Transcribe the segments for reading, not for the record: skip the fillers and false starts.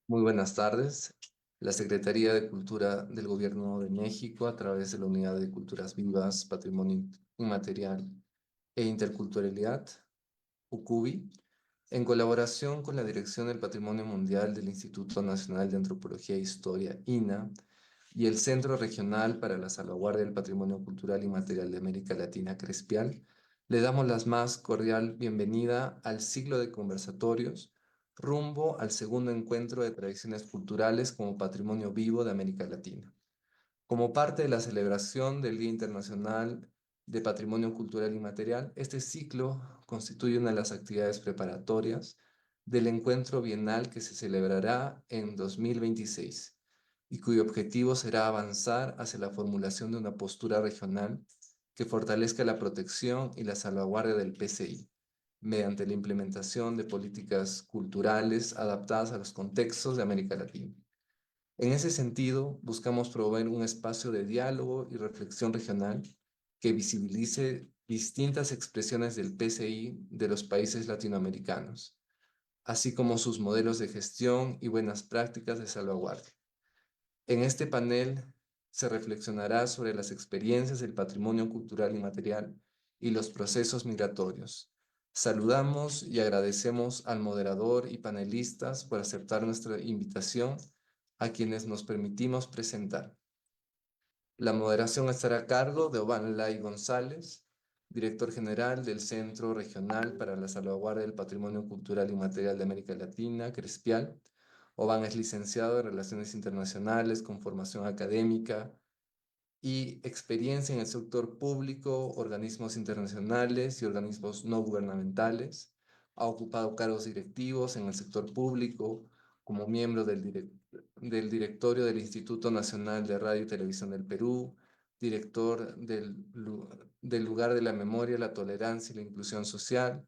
Muy buenas tardes. La Secretaría de Cultura del Gobierno de México, a través de la Unidad de Culturas Vivas, Patrimonio Inmaterial e Interculturalidad, UCUBI, en colaboración con la Dirección del Patrimonio Mundial del Instituto Nacional de Antropología e Historia, INA, y el Centro Regional para la Salvaguardia del Patrimonio Cultural Inmaterial de América Latina, CRESPIAL, le damos la más cordial bienvenida al ciclo de conversatorios rumbo al segundo encuentro de tradiciones culturales como patrimonio vivo de América Latina. Como parte de la celebración del Día Internacional de Patrimonio Cultural Inmaterial, este ciclo constituye una de las actividades preparatorias del encuentro bienal que se celebrará en 2026 y cuyo objetivo será avanzar hacia la formulación de una postura regional que fortalezca la protección y la salvaguardia del PCI mediante la implementación de políticas culturales adaptadas a los contextos de América Latina. En ese sentido, buscamos promover un espacio de diálogo y reflexión regional que visibilice distintas expresiones del PCI de los países latinoamericanos, así como sus modelos de gestión y buenas prácticas de salvaguardia. En este panel se reflexionará sobre las experiencias del patrimonio cultural inmaterial y los procesos migratorios. Saludamos y agradecemos al moderador y panelistas por aceptar nuestra invitación, a quienes nos permitimos presentar. La moderación estará a cargo de Obanlay González, director general del Centro Regional para la Salvaguardia del Patrimonio Cultural Inmaterial de América Latina, CRESPIAL. Oban es licenciado en Relaciones Internacionales con formación académica y experiencia en el sector público, organismos internacionales y organismos no gubernamentales. Ha ocupado cargos directivos en el sector público como miembro del directorio del Instituto Nacional de Radio y Televisión del Perú, director del Lugar de la Memoria, la Tolerancia y la Inclusión Social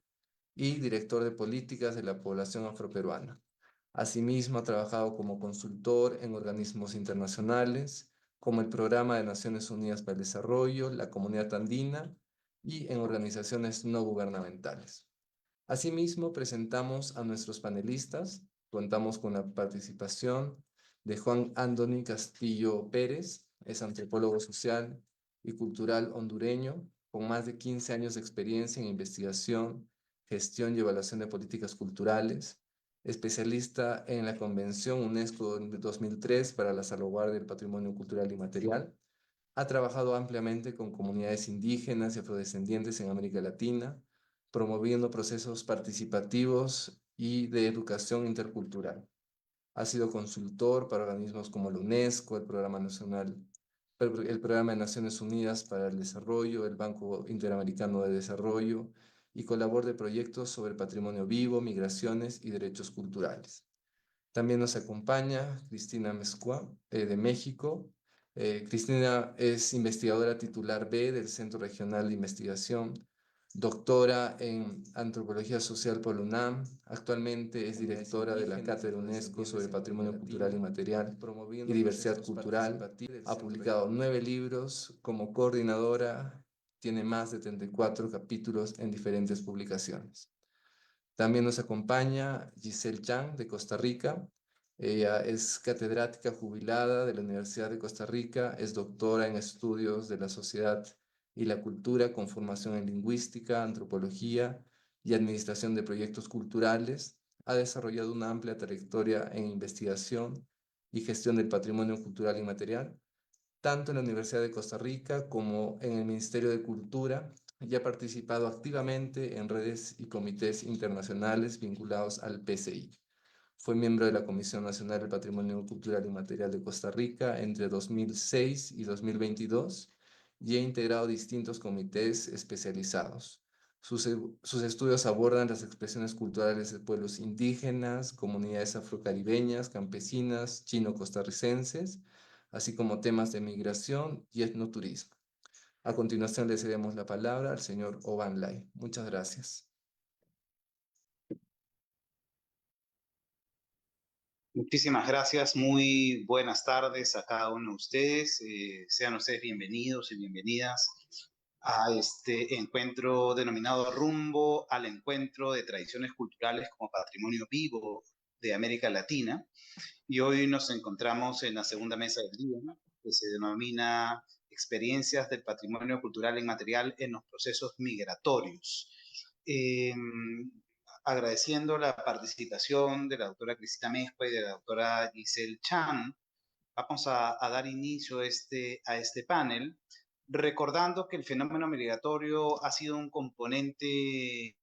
y director de políticas de la población afroperuana. Asimismo, ha trabajado como consultor en organismos internacionales, como el Programa de Naciones Unidas para el Desarrollo, la Comunidad Andina y en organizaciones no gubernamentales. Asimismo, presentamos a nuestros panelistas. Contamos con la participación de Juan Andoni Castillo Pérez, es antropólogo social y cultural hondureño, con más de 15 años de experiencia en investigación, gestión y evaluación de políticas culturales, especialista en la Convención UNESCO de 2003 para la salvaguardia del patrimonio cultural inmaterial. Ha trabajado ampliamente con comunidades indígenas y afrodescendientes en América Latina, promoviendo procesos participativos y de educación intercultural. Ha sido consultor para organismos como la UNESCO, el Programa de Naciones Unidas para el Desarrollo, el Banco Interamericano de Desarrollo y colaborador de proyectos sobre patrimonio vivo, migraciones y derechos culturales. También nos acompaña Cristina Mezcua, de México. Cristina es investigadora titular B del Centro Regional de Investigación, doctora en Antropología Social por la UNAM. Actualmente es directora de la Cátedra UNESCO sobre Patrimonio Cultural Inmaterial y Diversidad Cultural. Ha publicado 9 libros. Como coordinadora, tiene más de 34 capítulos en diferentes publicaciones. También nos acompaña Giselle Chang de Costa Rica. Ella es catedrática jubilada de la Universidad de Costa Rica, es doctora en estudios de la sociedad y la cultura con formación en lingüística, antropología y administración de proyectos culturales. Ha desarrollado una amplia trayectoria en investigación y gestión del patrimonio cultural inmaterial, tanto en la Universidad de Costa Rica como en el Ministerio de Cultura, y ha participado activamente en redes y comités internacionales vinculados al PCI. Fue miembro de la Comisión Nacional del Patrimonio Cultural Inmaterial de Costa Rica entre 2006 y 2022 y ha integrado distintos comités especializados. Sus estudios abordan las expresiones culturales de pueblos indígenas, comunidades afrocaribeñas, campesinas, chino-costarricenses, así como temas de migración y etnoturismo. A continuación le cedemos la palabra al señor Oban Lai. Muchas gracias. Muchísimas gracias, muy buenas tardes a cada uno de ustedes. Sean ustedes bienvenidos y bienvenidas a este encuentro denominado Rumbo al Encuentro de Tradiciones Culturales como Patrimonio Vivo de América Latina. Y hoy nos encontramos en la segunda mesa del día, ¿no?, que se denomina Experiencias del Patrimonio Cultural Inmaterial en los Procesos Migratorios. Eh, Agradeciendo la participación de la doctora Cristina Mezcua y de la doctora Giselle Chan, vamos a dar inicio a este panel, recordando que el fenómeno migratorio ha sido un componente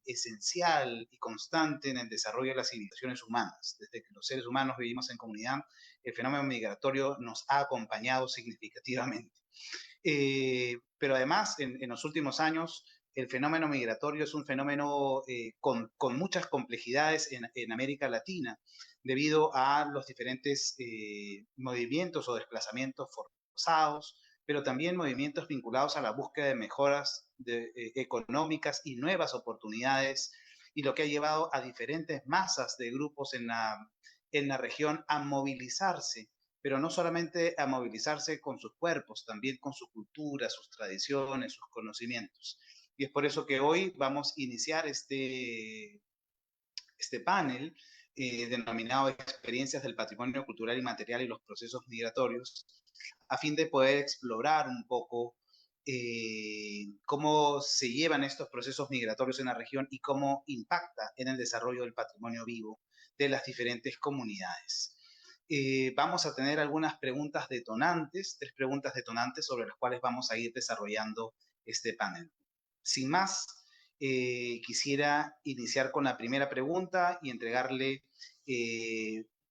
esencial y constante en el desarrollo de las civilizaciones humanas. Desde que los seres humanos vivimos en comunidad, el fenómeno migratorio nos ha acompañado significativamente. Pero además, en los últimos años, el fenómeno migratorio es un fenómeno con muchas complejidades en América Latina, debido a los diferentes movimientos o desplazamientos forzados, pero también movimientos vinculados a la búsqueda de mejoras económicas y nuevas oportunidades, y lo que ha llevado a diferentes masas de grupos en la región a movilizarse, pero no solamente a movilizarse con sus cuerpos, también con su cultura, sus tradiciones, sus conocimientos. Y es por eso que hoy vamos a iniciar este panel denominado Experiencias del Patrimonio Cultural y Material y los Procesos Migratorios, a fin de poder explorar un poco cómo se llevan estos procesos migratorios en la región y cómo impacta en el desarrollo del patrimonio vivo de las diferentes comunidades. Vamos a tener algunas preguntas detonantes, 3 preguntas detonantes sobre las cuales vamos a ir desarrollando este panel. Sin más, quisiera iniciar con la primera pregunta y entregarle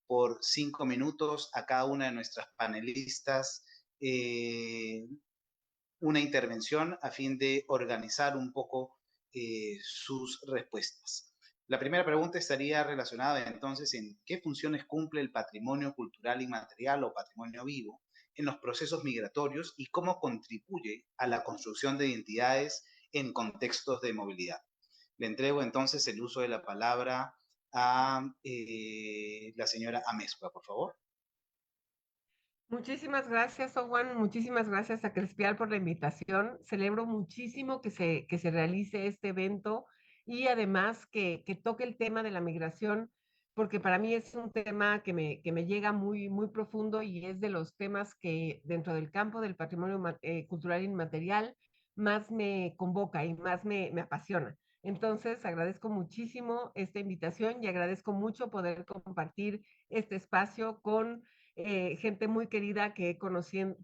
por 5 minutos a cada una de nuestras panelistas una intervención a fin de organizar un poco sus respuestas. La primera pregunta estaría relacionada entonces en qué funciones cumple el patrimonio cultural inmaterial o patrimonio vivo en los procesos migratorios y cómo contribuye a la construcción de identidades en contextos de movilidad. Le entrego entonces el uso de la palabra a la señora Amezcua, por favor. Muchísimas gracias, Owen. Muchísimas gracias a Crespial por la invitación. Celebro muchísimo que se realice este evento y además que toque el tema de la migración, porque para mí es un tema que me llega muy, muy profundo y es de los temas que dentro del campo del patrimonio cultural inmaterial más me convoca y más me apasiona. Entonces, agradezco muchísimo esta invitación y agradezco mucho poder compartir este espacio con gente muy querida que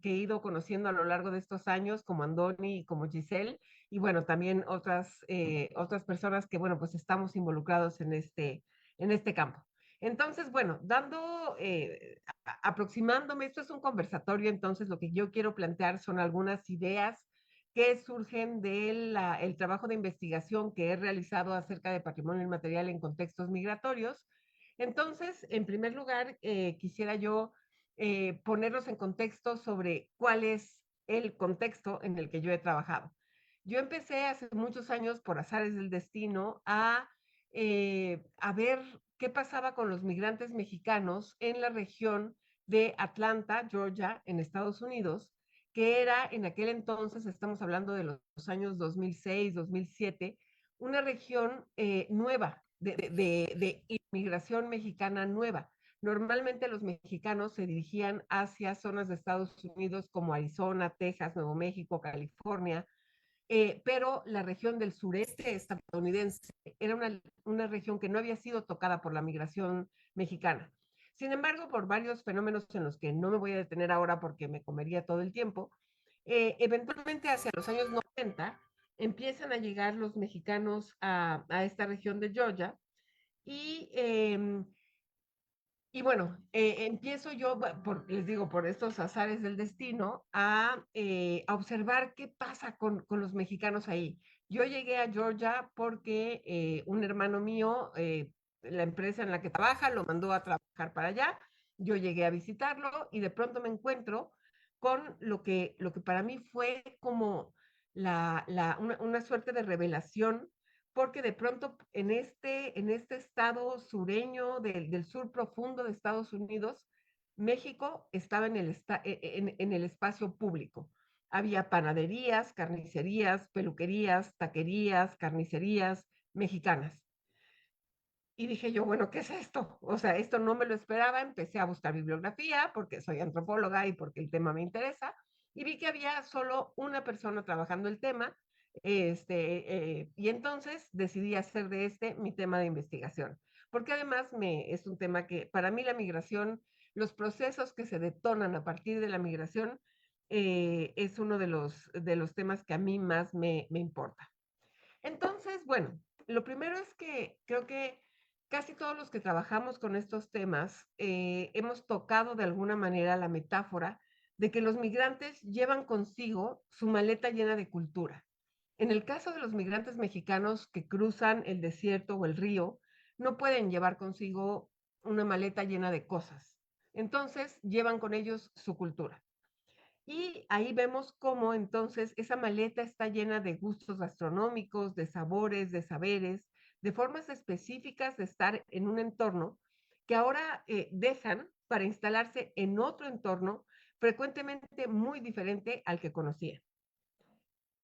he ido conociendo a lo largo de estos años, como Andoni y como Giselle, y bueno, también otras personas que, bueno, pues estamos involucrados en este campo. Entonces, bueno, aproximándome, esto es un conversatorio, entonces lo que yo quiero plantear son algunas ideas que surgen del el trabajo de investigación que he realizado acerca de patrimonio inmaterial en contextos migratorios. Entonces, en primer lugar, quisiera yo ponerlos en contexto sobre cuál es el contexto en el que yo he trabajado. Yo empecé hace muchos años, por azares del destino, a ver qué pasaba con los migrantes mexicanos en la región de Atlanta, Georgia, en Estados Unidos, que era en aquel entonces, estamos hablando de los años 2006, 2007, una región nueva, de inmigración mexicana nueva. Normalmente los mexicanos se dirigían hacia zonas de Estados Unidos como Arizona, Texas, Nuevo México, California, pero la región del sureste estadounidense era una región que no había sido tocada por la migración mexicana. Sin embargo, por varios fenómenos en los que no me voy a detener ahora porque me comería todo el tiempo, eventualmente hacia los años 90 empiezan a llegar los mexicanos a esta región de Georgia y y bueno, empiezo yo, les digo, por estos azares del destino, a observar qué pasa con los mexicanos ahí. Yo llegué a Georgia porque un hermano mío, la empresa en la que trabaja, lo mandó a trabajar para allá. Yo llegué a visitarlo y de pronto me encuentro con lo que para mí fue como una suerte de revelación porque de pronto en este estado sureño del sur profundo de Estados Unidos, México estaba en el espacio público. Había panaderías, carnicerías, peluquerías, taquerías, carnicerías mexicanas. Y dije yo, bueno, ¿qué es esto? O sea, esto no me lo esperaba. Empecé a buscar bibliografía porque soy antropóloga y porque el tema me interesa. Y vi que había solo una persona trabajando el tema. Y entonces decidí hacer de este mi tema de investigación. Porque además es un tema que para mí la migración, los procesos que se detonan a partir de la migración, es uno de los temas que a mí más me importa. Entonces, bueno, lo primero es que creo que casi todos los que trabajamos con estos temas hemos tocado de alguna manera la metáfora de que los migrantes llevan consigo su maleta llena de cultura. En el caso de los migrantes mexicanos que cruzan el desierto o el río, no pueden llevar consigo una maleta llena de cosas. Entonces, llevan con ellos su cultura. Y ahí vemos cómo entonces esa maleta está llena de gustos gastronómicos, de sabores, de saberes, de formas específicas de estar en un entorno que ahora dejan para instalarse en otro entorno frecuentemente muy diferente al que conocían.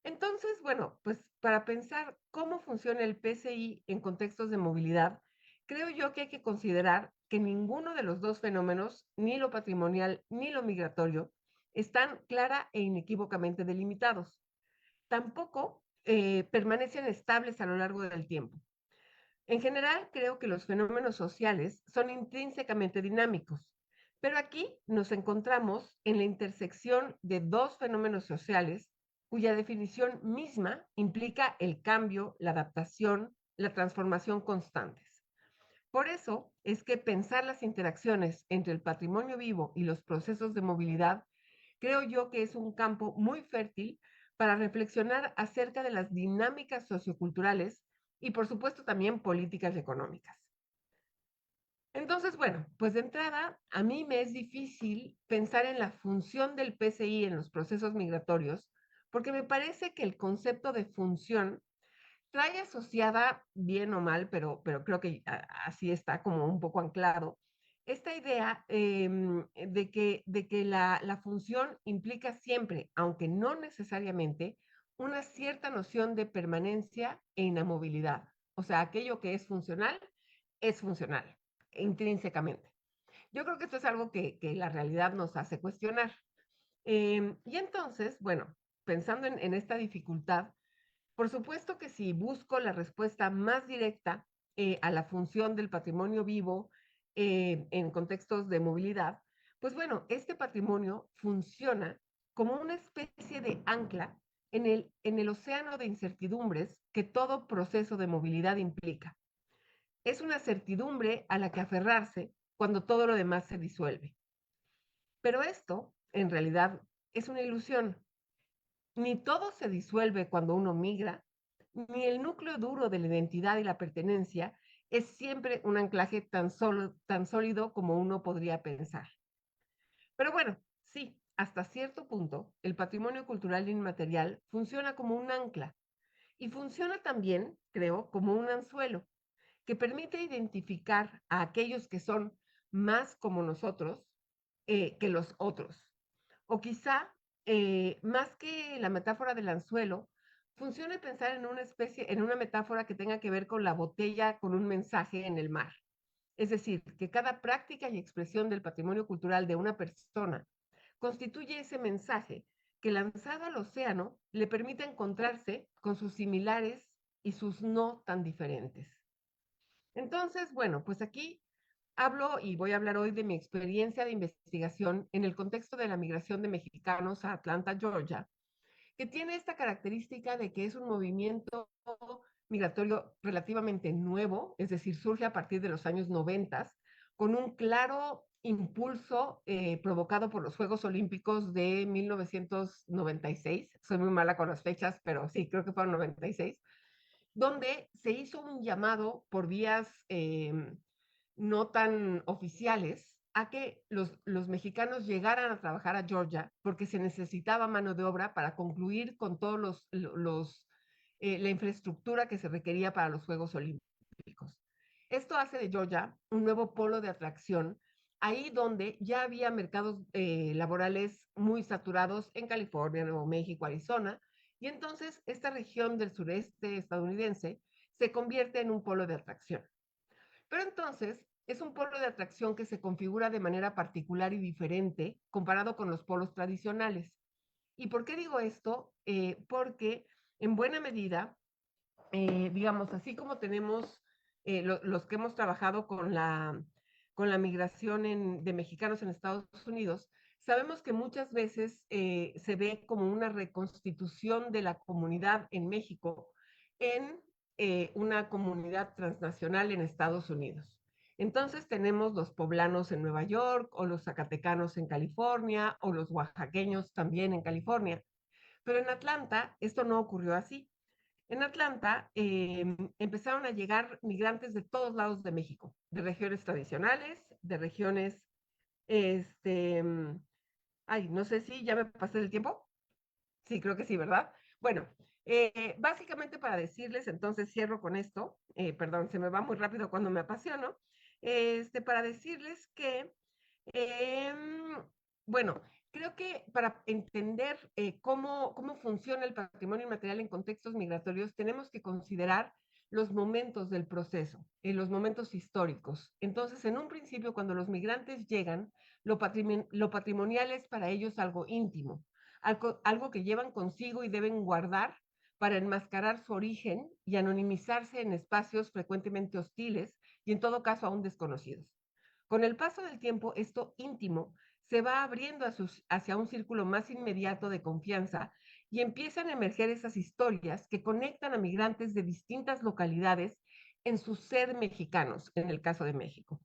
Entonces, bueno, pues para pensar cómo funciona el PCI en contextos de movilidad, creo yo que hay que considerar que ninguno de los dos fenómenos, ni lo patrimonial ni lo migratorio, están clara e inequívocamente delimitados. Tampoco permanecen estables a lo largo del tiempo. En general, creo que los fenómenos sociales son intrínsecamente dinámicos, pero aquí nos encontramos en la intersección de dos fenómenos sociales cuya definición misma implica el cambio, la adaptación, la transformación constantes. Por eso es que pensar las interacciones entre el patrimonio vivo y los procesos de movilidad, creo yo que es un campo muy fértil para reflexionar acerca de las dinámicas socioculturales y por supuesto también políticas económicas. Entonces, bueno, pues de entrada, a mí me es difícil pensar en la función del PCI en los procesos migratorios, porque me parece que el concepto de función trae asociada, bien o mal, pero creo que así está como un poco anclado, esta idea de que la función implica siempre, aunque no necesariamente, una cierta noción de permanencia e inamovilidad. O sea, aquello que es funcional, intrínsecamente. Yo creo que esto es algo que la realidad nos hace cuestionar. Y entonces, bueno, pensando en esta dificultad, por supuesto que si busco la respuesta más directa a la función del patrimonio vivo en contextos de movilidad, pues bueno, este patrimonio funciona como una especie de ancla en el océano de incertidumbres que todo proceso de movilidad implica. Es una certidumbre a la que aferrarse cuando todo lo demás se disuelve. Pero esto, en realidad, es una ilusión. Ni todo se disuelve cuando uno migra, ni el núcleo duro de la identidad y la pertenencia es siempre un anclaje tan sólido como uno podría pensar. Pero bueno, sí, hasta cierto punto, el patrimonio cultural inmaterial funciona como un ancla y funciona también, creo, como un anzuelo que permite identificar a aquellos que son más como nosotros que los otros. O quizá, más que la metáfora del anzuelo, funcione pensar en una especie, en una metáfora que tenga que ver con la botella con un mensaje en el mar. Es decir, que cada práctica y expresión del patrimonio cultural de una persona constituye ese mensaje que lanzado al océano le permite encontrarse con sus similares y sus no tan diferentes. Entonces, bueno, pues aquí hablo y voy a hablar hoy de mi experiencia de investigación en el contexto de la migración de mexicanos a Atlanta, Georgia, que tiene esta característica de que es un movimiento migratorio relativamente nuevo, es decir, surge a partir de los años 90, con un claro impulso provocado por los Juegos Olímpicos de 1996. Soy muy mala con las fechas, pero sí, creo que fueron 96, donde se hizo un llamado por vías no tan oficiales a que los mexicanos llegaran a trabajar a Georgia porque se necesitaba mano de obra para concluir con todos la infraestructura que se requería para los Juegos Olímpicos. Esto hace de Georgia un nuevo polo de atracción, ahí donde ya había mercados laborales muy saturados en California, Nuevo México, Arizona, y entonces esta región del sureste estadounidense se convierte en un polo de atracción. Pero entonces es un polo de atracción que se configura de manera particular y diferente comparado con los polos tradicionales. ¿Y por qué digo esto? Porque en buena medida, digamos, así como tenemos los que hemos trabajado con la migración de mexicanos en Estados Unidos, sabemos que muchas veces se ve como una reconstitución de la comunidad en México en una comunidad transnacional en Estados Unidos. Entonces tenemos los poblanos en Nueva York, o los zacatecanos en California, o los oaxaqueños también en California. Pero en Atlanta esto no ocurrió así. En Atlanta empezaron a llegar migrantes de todos lados de México, de regiones tradicionales, de regiones, este, ay, no sé si ya me pasé del tiempo. Sí, creo que sí, ¿verdad? Bueno, básicamente para decirles, entonces cierro con esto, perdón, se me va muy rápido cuando me apasiono, para decirles que Em, bueno, creo que para entender cómo funciona el patrimonio inmaterial en contextos migratorios, tenemos que considerar los momentos del proceso, los momentos históricos. Entonces, en un principio, cuando los migrantes llegan, lo patrimonial es para ellos algo íntimo, algo que llevan consigo y deben guardar para enmascarar su origen y anonimizarse en espacios frecuentemente hostiles y en todo caso aún desconocidos. Con el paso del tiempo, esto íntimo se va abriendo hacia un círculo más inmediato de confianza y empiezan a emerger esas historias que conectan a migrantes de distintas localidades en su ser mexicanos, en el caso de México.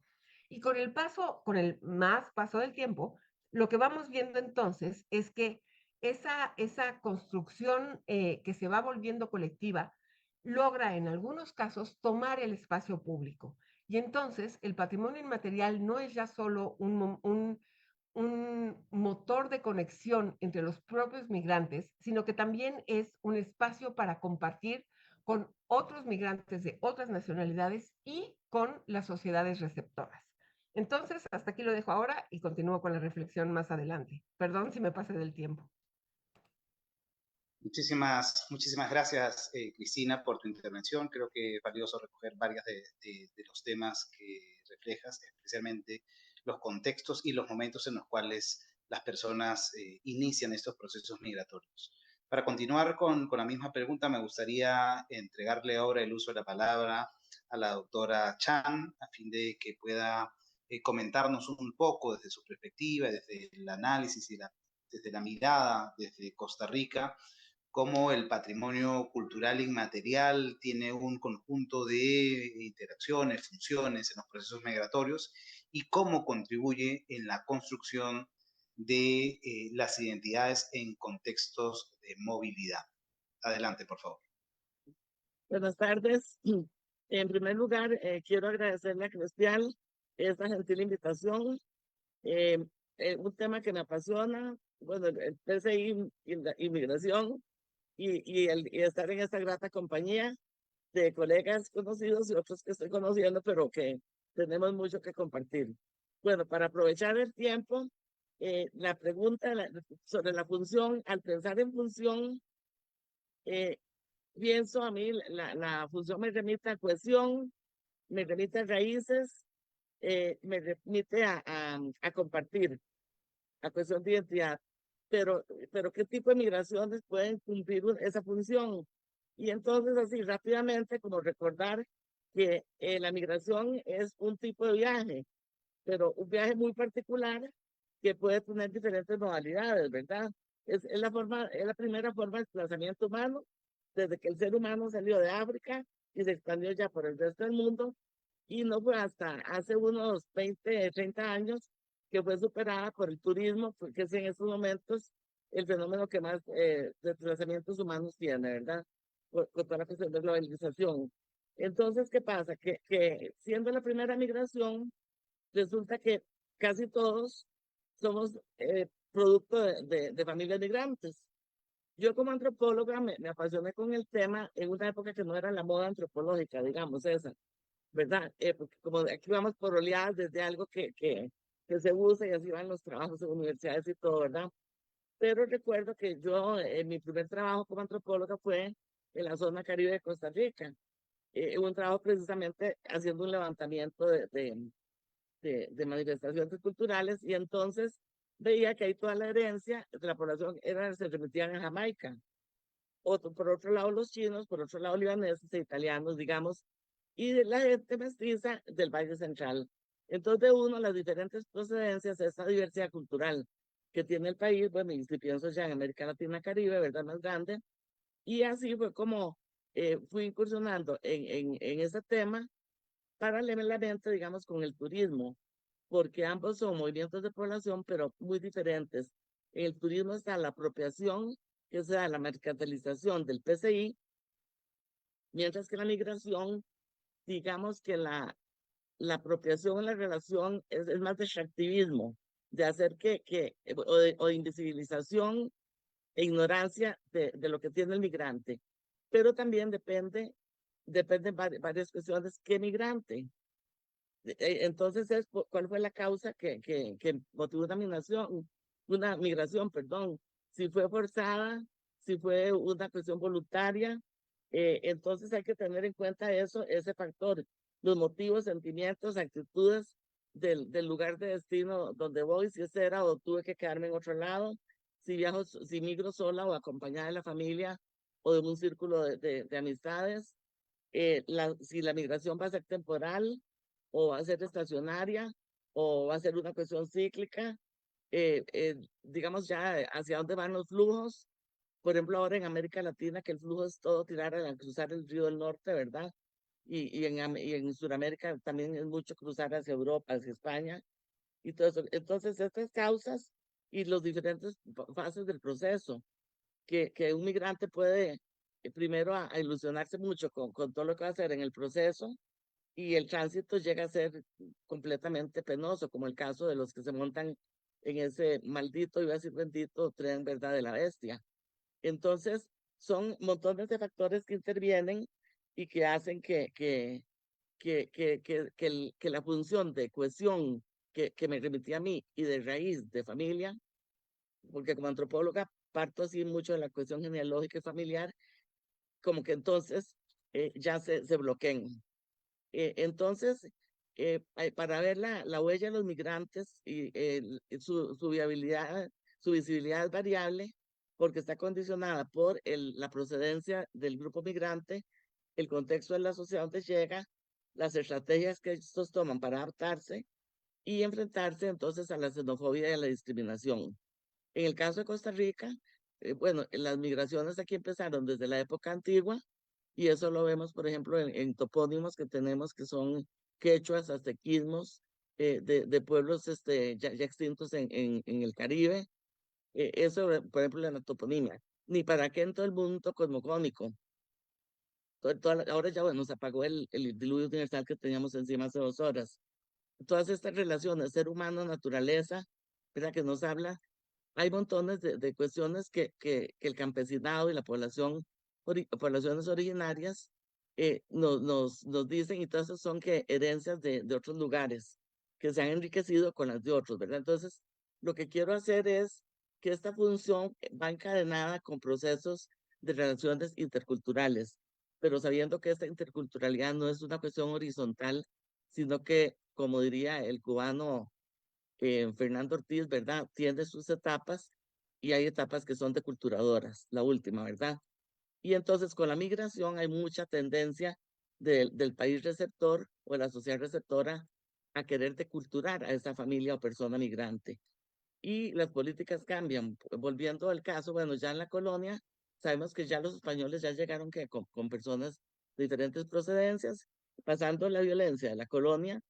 Y con el más paso del tiempo, lo que vamos viendo entonces es que esa construcción que se va volviendo colectiva logra en algunos casos tomar el espacio público. Y entonces el patrimonio inmaterial no es ya solo un motor de conexión entre los propios migrantes, sino que también es un espacio para compartir con otros migrantes de otras nacionalidades y con las sociedades receptoras. Entonces, hasta aquí lo dejo ahora y continúo con la reflexión más adelante. Perdón si me pasé del tiempo. Muchísimas gracias, Cristina, por tu intervención. Creo que es valioso recoger varios de los temas que reflejas, especialmente los contextos y los momentos en los cuales las personas inician estos procesos migratorios. Para continuar con la misma pregunta, me gustaría entregarle ahora el uso de la palabra a la doctora Chan, a fin de que pueda comentarnos un poco desde su perspectiva, desde el análisis y desde la mirada desde Costa Rica, cómo el patrimonio cultural inmaterial tiene un conjunto de interacciones, funciones en los procesos migratorios y cómo contribuye en la construcción de las identidades en contextos de movilidad. Adelante, por favor. Buenas tardes. En primer lugar, quiero agradecerle a Cristian esta gentil invitación. Un tema que me apasiona, bueno, el PCI y la inmigración, y estar en esta grata compañía de colegas conocidos y otros que estoy conociendo, pero que tenemos mucho que compartir. Bueno, para aprovechar el tiempo, la pregunta sobre la función, al pensar en función, pienso a mí, la función me remite a cohesión, me remite a raíces, me remite a compartir, a cohesión de identidad. Pero ¿qué tipo de migraciones pueden cumplir esa función? Y entonces, así rápidamente, como recordar que la migración es un tipo de viaje, pero un viaje muy particular que puede tener diferentes modalidades, ¿verdad? Es la primera forma de desplazamiento humano desde que el ser humano salió de África y se expandió ya por el resto del mundo, y no fue hasta hace unos 20, 30 años que fue superada por el turismo, porque es en estos momentos el fenómeno que más desplazamientos humanos tiene, ¿verdad? Con toda la cuestión de globalización. Entonces, ¿qué pasa? Que siendo la primera migración, resulta que casi todos somos producto de familias migrantes. Yo como antropóloga me apasioné con el tema en una época que no era la moda antropológica, digamos esa, ¿verdad? Porque como aquí vamos por oleadas desde algo que se usa y así van los trabajos en universidades y todo, ¿verdad? Pero recuerdo que yo, mi primer trabajo como antropóloga fue en la zona caribe de Costa Rica. un trabajo precisamente haciendo un levantamiento de manifestaciones culturales, y entonces veía que ahí toda la herencia de la población se remitían a Jamaica. Por otro lado los chinos, por otro lado libaneses e italianos, digamos, y de la gente mestiza del Valle Central. Entonces, de uno, las diferentes procedencias, esta diversidad cultural que tiene el país, bueno, y si pienso ya en América Latina, Caribe, ¿verdad? Más grande, y así fue como fui incursionando en ese tema paralelamente, digamos, con el turismo, porque ambos son movimientos de población, pero muy diferentes. En el turismo está la apropiación, que sea la mercantilización del PCI, mientras que la migración, digamos que la apropiación en la relación es más de extractivismo, de hacer o de invisibilización e ignorancia de lo que tiene el migrante. Pero también depende varias cuestiones. ¿Qué migrante? Entonces, ¿cuál fue la causa que motivó una migración, perdón? Si fue forzada, si fue una cuestión voluntaria, entonces hay que tener en cuenta eso, ese factor, los motivos, sentimientos, actitudes del lugar de destino donde voy, si ese era o tuve que quedarme en otro lado, si migro sola o acompañada de la familia o de un círculo de amistades, si la migración va a ser temporal o va a ser estacionaria o va a ser una cuestión cíclica, digamos ya hacia dónde van los flujos. Por ejemplo, ahora en América Latina, que el flujo es todo cruzar el río del norte, ¿verdad? Y en Sudamérica también es mucho cruzar hacia Europa, hacia España y todo eso. Entonces, estas causas y los diferentes fases del proceso que un migrante puede primero a ilusionarse mucho con todo lo que va a hacer en el proceso, y el tránsito llega a ser completamente penoso, como el caso de los que se montan en ese maldito, iba a decir bendito, tren, ¿verdad?, de la bestia. Entonces, son montones de factores que intervienen y que hacen que la función de cohesión que me remitía a mí y de raíz de familia, porque como antropóloga parto así mucho de la cuestión genealógica y familiar, como que entonces ya se bloqueen. Entonces, para ver la huella de los migrantes y su viabilidad, su visibilidad es variable porque está condicionada por la procedencia del grupo migrante, el contexto de la sociedad donde llega, las estrategias que estos toman para adaptarse y enfrentarse entonces a la xenofobia y a la discriminación. En el caso de Costa Rica, bueno, las migraciones aquí empezaron desde la época antigua, y eso lo vemos, por ejemplo, en topónimos que tenemos que son quechuas, aztequismos, de pueblos ya extintos en el Caribe. Eso, por ejemplo, en la toponimia. Ni para qué en todo el mundo cosmogónico. Ahora ya, bueno, se apagó el diluvio universal que teníamos encima hace 2 horas. Todas estas relaciones, ser humano, naturaleza, ¿verdad?, que nos habla, hay montones de cuestiones que el campesinado y la poblaciones originarias nos dicen, y todas esas son herencias de otros lugares que se han enriquecido con las de otros, ¿verdad? Entonces, lo que quiero hacer es que esta función va encadenada con procesos de relaciones interculturales, pero sabiendo que esta interculturalidad no es una cuestión horizontal, sino que, como diría el cubano Fernando Ortiz, ¿verdad?, tiene sus etapas y hay etapas que son deculturadoras, la última, ¿verdad? Y entonces con la migración hay mucha tendencia del país receptor o de la sociedad receptora a querer deculturar a esa familia o persona migrante. Y las políticas cambian. Volviendo al caso, bueno, ya en la colonia, sabemos que ya los españoles ya llegaron con personas de diferentes procedencias, pasando la violencia de la colonia,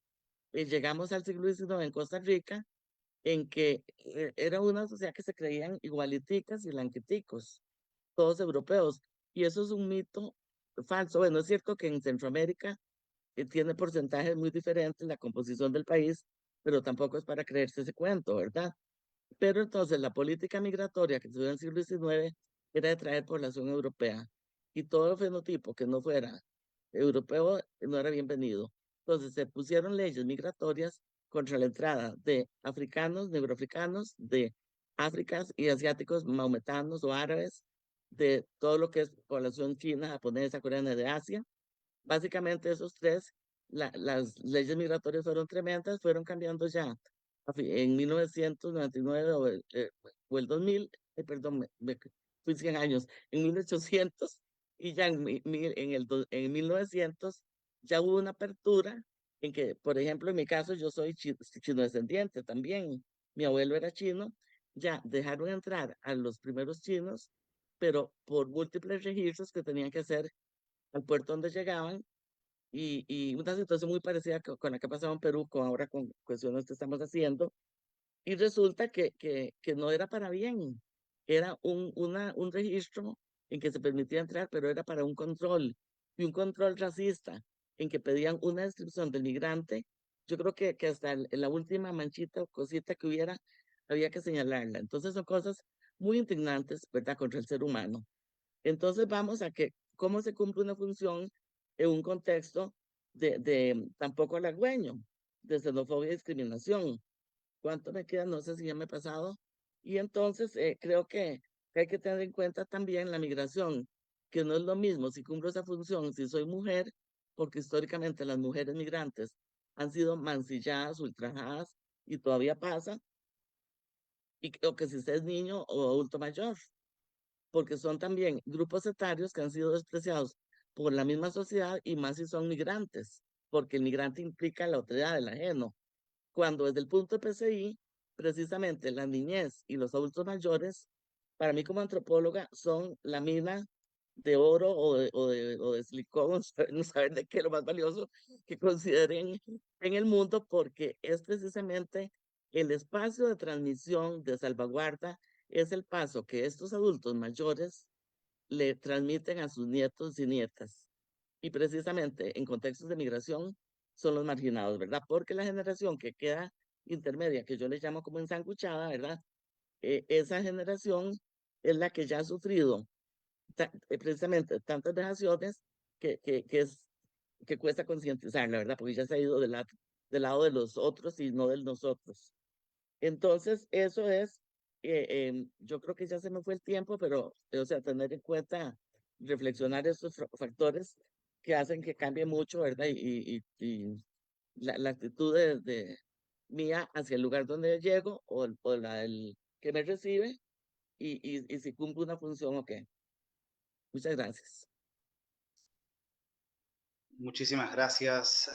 llegamos al siglo XIX en Costa Rica, en que era una sociedad que se creían igualiticas y blanquiticos, todos europeos. Y eso es un mito falso. Bueno, es cierto que en Centroamérica tiene porcentajes muy diferentes la composición del país, pero tampoco es para creerse ese cuento, ¿verdad? Pero entonces la política migratoria que se dio en el siglo XIX era de traer población europea, y todo fenotipo que no fuera europeo no era bienvenido. Entonces se pusieron leyes migratorias contra la entrada de africanos, negroafricanos, de África y asiáticos, maometanos o árabes, de todo lo que es población china, japonesa, coreana de Asia, básicamente esos tres, las leyes migratorias fueron tremendas, fueron cambiando ya en 1999 o el 2000, perdón, fui 100 años, en 1800 y ya en 1900 ya hubo una apertura en que, por ejemplo, en mi caso yo soy chino descendiente también, mi abuelo era chino, ya dejaron entrar a los primeros chinos, pero por múltiples registros que tenían que hacer al puerto donde llegaban y una situación muy parecida con la que ha pasado en Perú, con ahora con cuestiones que estamos haciendo, y resulta que no era para bien, era un registro en que se permitía entrar, pero era para un control, y un control racista, en que pedían una descripción del migrante. Yo creo que hasta en la última manchita o cosita que hubiera, había que señalarla. Entonces son cosas muy indignantes, ¿verdad?, contra el ser humano. Entonces vamos a que cómo se cumple una función en un contexto de tampoco halagüeño, de xenofobia y discriminación. ¿Cuánto me queda? No sé si ya me he pasado. Y entonces creo que hay que tener en cuenta también la migración, que no es lo mismo si cumplo esa función, si soy mujer, porque históricamente las mujeres migrantes han sido mancilladas, ultrajadas, y todavía pasa, o que si usted es niño o adulto mayor, porque son también grupos etarios que han sido despreciados por la misma sociedad y más si son migrantes, porque el migrante implica la otredad del ajeno cuando desde el punto de PCI, precisamente la niñez y los adultos mayores, para mí como antropóloga, son la mina de oro o de silicón, no saber de qué es lo más valioso que consideren en el mundo, porque es precisamente el espacio de transmisión, de salvaguarda, es el paso que estos adultos mayores le transmiten a sus nietos y nietas. Y precisamente en contextos de migración son los marginados, ¿verdad? Porque la generación que queda intermedia, que yo les llamo como ensanguchada, ¿verdad? Esa generación es la que ya ha sufrido precisamente tantas vejaciones que cuesta concientizarla, ¿verdad? Porque ya se ha ido del lado de los otros y no del nosotros. Entonces, eso es, yo creo que ya se me fue el tiempo, pero, o sea, tener en cuenta, reflexionar estos factores que hacen que cambie mucho, ¿verdad? Y la actitud mía hacia el lugar donde llego o la del que me recibe y si cumple una función o qué. Muchas gracias. Muchísimas gracias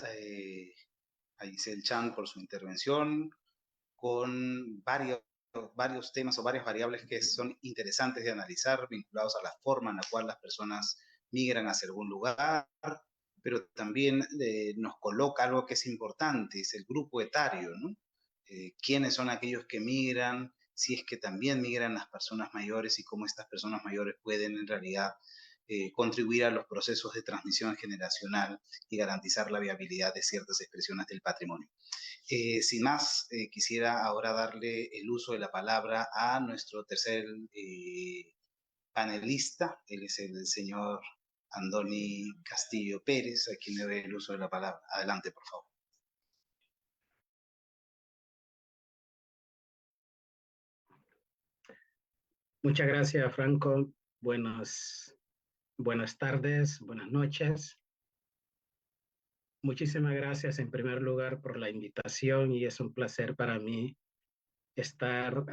a Giselle Chan por su intervención con varios temas o varias variables que son interesantes de analizar vinculados a la forma en la cual las personas migran hacia algún lugar, pero también nos coloca algo que es importante, es el grupo etario, ¿no? ¿Quiénes son aquellos que migran? Si es que también migran las personas mayores y cómo estas personas mayores pueden en realidad contribuir a los procesos de transmisión generacional y garantizar la viabilidad de ciertas expresiones del patrimonio. Sin más, quisiera ahora darle el uso de la palabra a nuestro tercer panelista. Él es el señor Andoni Castillo Pérez, a quien le doy el uso de la palabra. Adelante, por favor. Muchas gracias, Franco. Buenas tardes, buenas noches. Muchísimas gracias en primer lugar por la invitación y es un placer para mí estar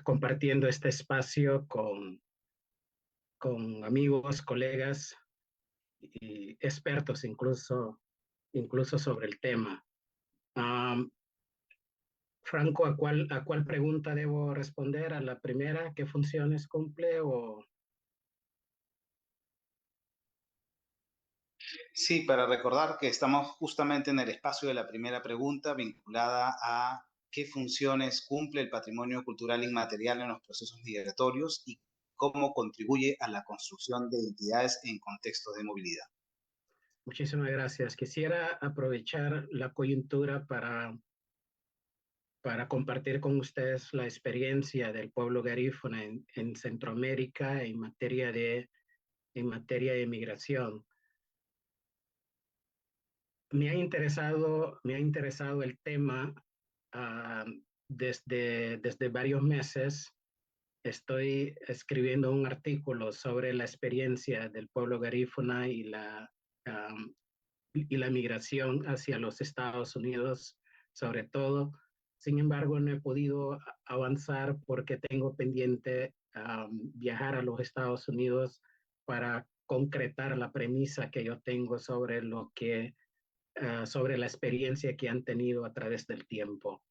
compartiendo este espacio con amigos, colegas y expertos incluso sobre el tema. Franco, ¿a cuál pregunta debo responder? ¿A la primera? ¿Qué funciones cumple o...? Sí, para recordar que estamos justamente en el espacio de la primera pregunta vinculada a qué funciones cumple el patrimonio cultural inmaterial en los procesos migratorios y cómo contribuye a la construcción de identidades en contextos de movilidad. Muchísimas gracias. Quisiera aprovechar la coyuntura para compartir con ustedes la experiencia del pueblo garífuna en Centroamérica en materia de migración. Me ha interesado el tema desde varios meses. Estoy escribiendo un artículo sobre la experiencia del pueblo garífuna y la um, y la migración hacia los Estados Unidos, sobre todo. Sin embargo, no he podido avanzar porque tengo pendiente viajar a los Estados Unidos para concretar la premisa que yo tengo sobre sobre la experiencia que han tenido a través del tiempo.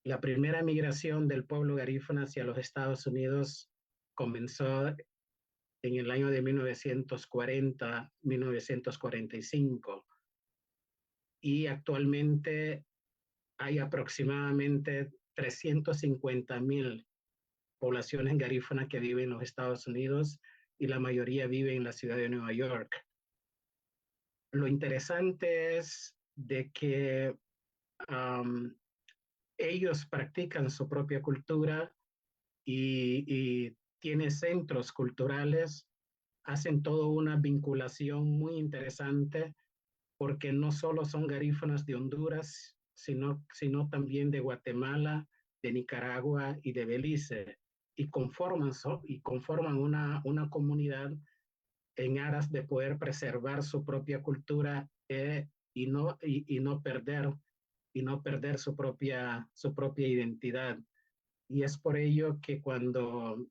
La primera migración del pueblo garífuna hacia los Estados Unidos comenzó en el año de 1940-1945 y actualmente hay aproximadamente 350,000 poblaciones garífunas que viven en los Estados Unidos y la mayoría vive en la ciudad de Nueva York. Lo interesante es de que ellos practican su propia cultura y tienen centros culturales, hacen toda una vinculación muy interesante porque no solo son garífunas de Honduras, sino también de Guatemala, de Nicaragua y de Belice, y conforman una comunidad en aras de poder preservar su propia cultura y no perder su propia identidad. Y es por ello que cuando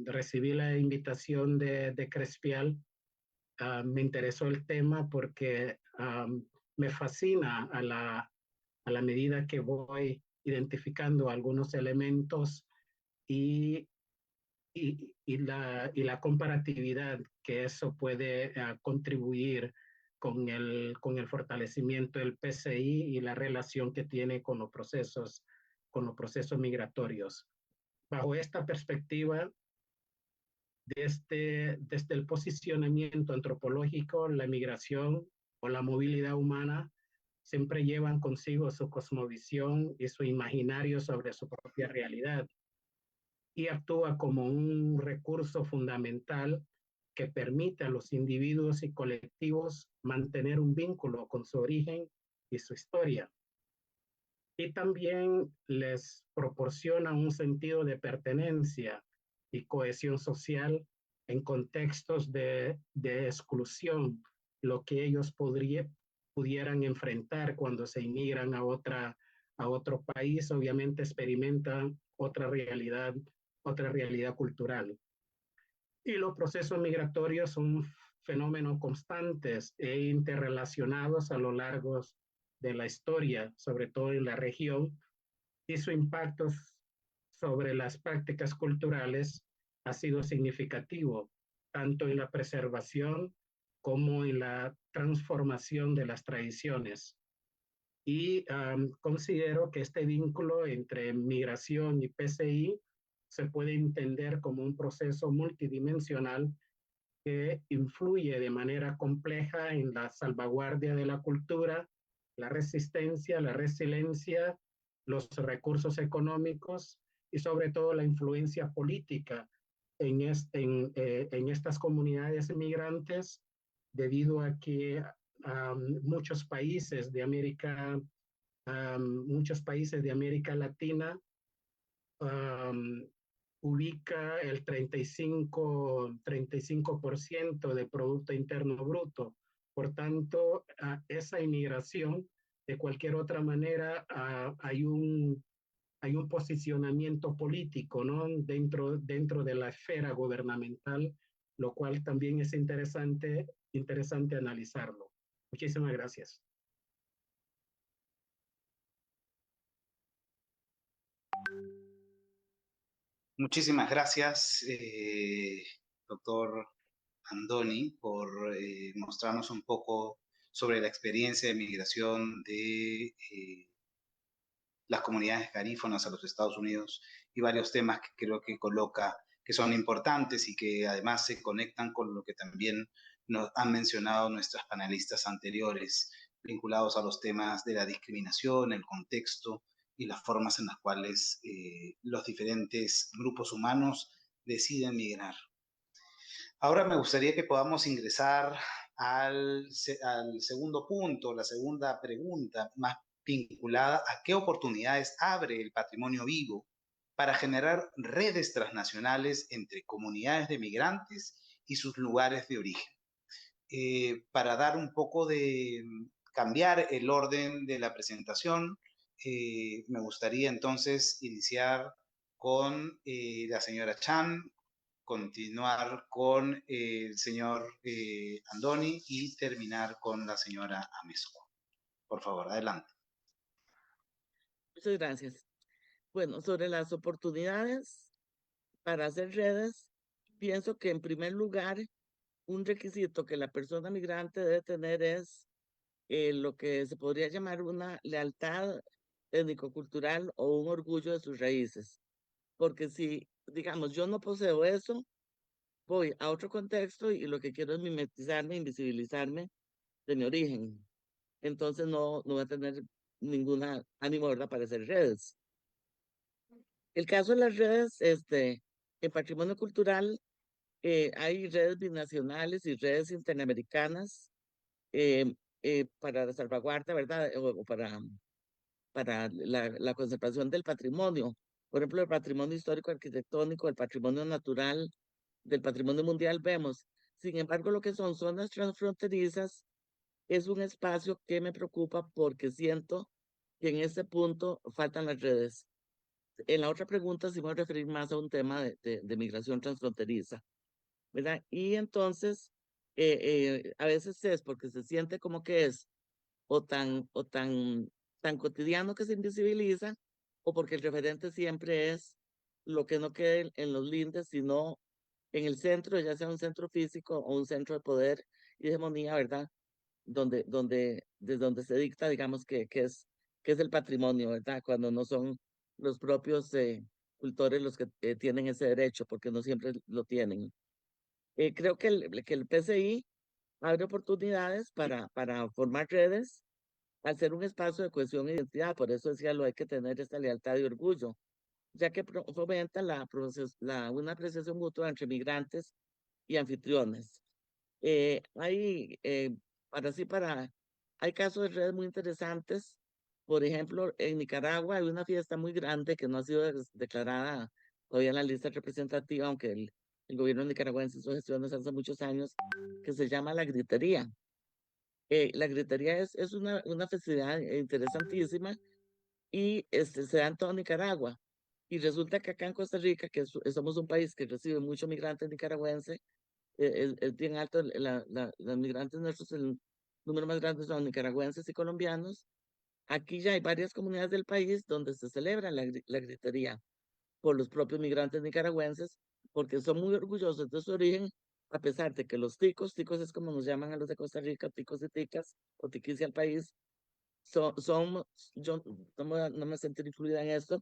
recibí la invitación de Crespial, me interesó el tema porque me fascina a la medida que voy identificando algunos elementos y, la comparatividad que eso puede contribuir con el fortalecimiento del PCI y la relación que tiene con los procesos migratorios. Bajo esta perspectiva, desde el posicionamiento antropológico, la migración o la movilidad humana siempre llevan consigo su cosmovisión y su imaginario sobre su propia realidad y actúa como un recurso fundamental que permite a los individuos y colectivos mantener un vínculo con su origen y su historia. Y también les proporciona un sentido de pertenencia y cohesión social en contextos de exclusión, lo que ellos pudieran enfrentar cuando se inmigran a otro país, obviamente experimentan otra realidad cultural. Y los procesos migratorios son fenómenos constantes e interrelacionados a lo largo de la historia, sobre todo en la región, y su impacto sobre las prácticas culturales ha sido significativo, tanto en la preservación como en la transformación de las tradiciones. Y considero que este vínculo entre migración y PCI se puede entender como un proceso multidimensional que influye de manera compleja en la salvaguardia de la cultura, la resistencia, la resiliencia, los recursos económicos y sobre todo la influencia política en estas comunidades migrantes, debido a que muchos países de América Latina ubica el 35% de Producto Interno Bruto. Por tanto, esa inmigración, de cualquier otra manera, hay un posicionamiento político, ¿no? dentro de la esfera gubernamental, lo cual también es interesante analizarlo. Muchísimas gracias. Muchísimas gracias, doctor Andoni, por mostrarnos un poco sobre la experiencia de migración de las comunidades garífonas a los Estados Unidos y varios temas que creo que coloca que son importantes y que además se conectan con lo que también nos han mencionado nuestras panelistas anteriores, vinculados a los temas de la discriminación, el contexto y las formas en las cuales los diferentes grupos humanos deciden migrar. Ahora me gustaría que podamos ingresar al segundo punto, la segunda pregunta, más vinculada a qué oportunidades abre el patrimonio vivo para generar redes transnacionales entre comunidades de migrantes y sus lugares de origen. Para dar un poco de cambiar el orden de la presentación, me gustaría entonces iniciar con la señora Chan, continuar con el señor Andoni y terminar con la señora Amezcua. Por favor, adelante. Muchas gracias. Bueno, sobre las oportunidades para hacer redes, pienso que en primer lugar, un requisito que la persona migrante debe tener es lo que se podría llamar una lealtad étnico-cultural o un orgullo de sus raíces. Porque si, digamos, yo no poseo eso, voy a otro contexto y lo que quiero es mimetizarme, invisibilizarme de mi origen. Entonces no voy a tener ninguna ánimo, ¿verdad?, para hacer redes. El caso de las redes, en patrimonio cultural, hay redes binacionales y redes interamericanas para la salvaguarda, ¿verdad? O para la conservación del patrimonio. Por ejemplo, el patrimonio histórico arquitectónico, el patrimonio natural, del patrimonio mundial vemos. Sin embargo, lo que son zonas transfronterizas es un espacio que me preocupa porque siento que en este punto faltan las redes. En la otra pregunta sí me voy a referir más a un tema de migración transfronteriza, ¿verdad? Y entonces, a veces es porque se siente como que es tan cotidiano que se invisibiliza, o porque el referente siempre es lo que no quede en los lindes, sino en el centro, ya sea un centro físico o un centro de poder y de hegemonía, ¿verdad? Desde donde se dicta, digamos, que es el patrimonio, ¿verdad? Cuando no son los propios cultores los que tienen ese derecho, porque no siempre lo tienen. Creo que el PCI abre oportunidades para formar redes al ser un espacio de cohesión e identidad. Por eso decía, lo hay que tener esta lealtad y orgullo, ya que fomenta una apreciación mutua entre migrantes y anfitriones. Hay, hay casos de redes muy interesantes. Por ejemplo, en Nicaragua hay una fiesta muy grande que no ha sido declarada todavía en la lista representativa, aunque el gobierno nicaragüense hizo gestiones hace muchos años, que se llama la gritería. La gritería es una festividad interesantísima y se da en toda Nicaragua. Y resulta que acá en Costa Rica, que somos un país que recibe mucho migrante nicaragüense, es bien alto, los migrantes nuestros, el número más grande son nicaragüenses y colombianos. Aquí ya hay varias comunidades del país donde se celebra la gritería por los propios migrantes nicaragüenses, porque son muy orgullosos de su origen, a pesar de que los ticos es como nos llaman a los de Costa Rica, ticos y ticas, o tiquis al país, yo no me sentí incluida en esto.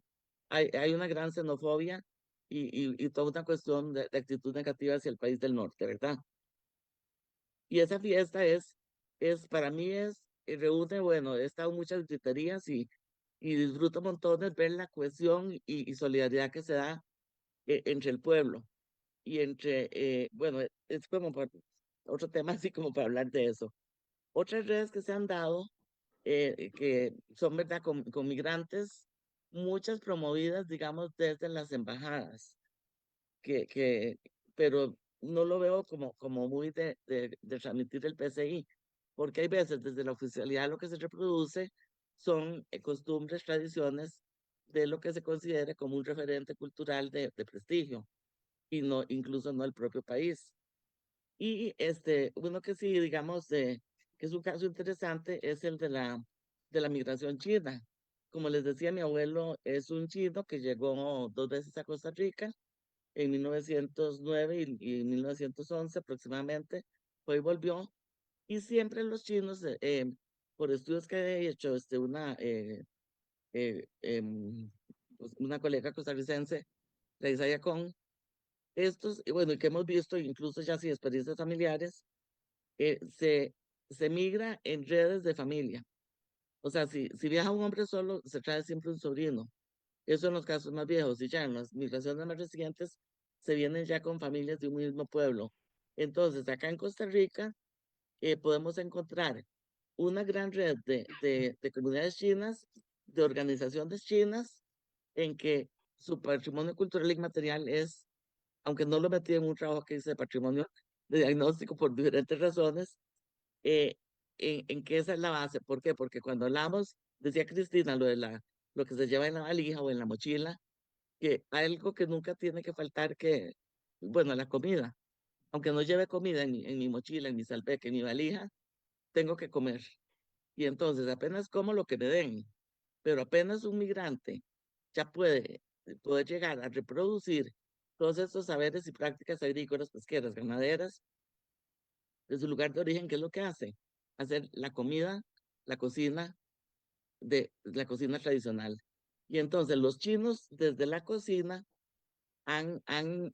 Hay una gran xenofobia y toda una cuestión de actitud negativa hacia el país del norte, ¿verdad? Y esa fiesta para mí reúne, bueno, he estado en muchas griterías y disfruto montones ver la cohesión y solidaridad que se da entre el pueblo y bueno, es como otro tema así como para hablar de eso. Otras redes que se han dado, que son, ¿verdad?, con migrantes, muchas promovidas, digamos, desde las embajadas, que, pero no lo veo como muy de transmitir el PCI, porque hay veces desde la oficialidad lo que se reproduce son costumbres, tradiciones de lo que se considere como un referente cultural de prestigio, y no, incluso no el propio país. Y uno que sí, digamos, que es un caso interesante, es el de la migración china. Como les decía, mi abuelo es un chino que llegó 2 veces a Costa Rica, en 1909 y 1911 aproximadamente, fue y volvió. Y siempre los chinos, por estudios que he hecho, pues, una colega costarricense, Reisa Yacón, y bueno, y que hemos visto, incluso ya sin experiencias familiares, se migra en redes de familia. O sea, si viaja un hombre solo, se trae siempre un sobrino. Eso en los casos más viejos, y ya en las migraciones más recientes se vienen ya con familias de un mismo pueblo. Entonces, acá en Costa Rica podemos encontrar una gran red de comunidades chinas, de organizaciones chinas, en que su patrimonio cultural inmaterial es, aunque no lo metí en un trabajo que dice patrimonio de diagnóstico por diferentes razones, en que esa es la base. ¿Por qué? Porque cuando hablamos, decía Cristina, lo que se lleva en la valija o en la mochila, que algo que nunca tiene que faltar, que, bueno, la comida. Aunque no lleve comida en mi mochila, en mi salpeque, en mi valija, tengo que comer. Y entonces apenas como lo que me den, pero apenas un migrante ya puede poder llegar a reproducir todos estos saberes y prácticas agrícolas, pesqueras, ganaderas, de su lugar de origen. ¿Qué es lo que hace? Hacer la comida, la cocina, de la cocina tradicional. Y entonces los chinos desde la cocina han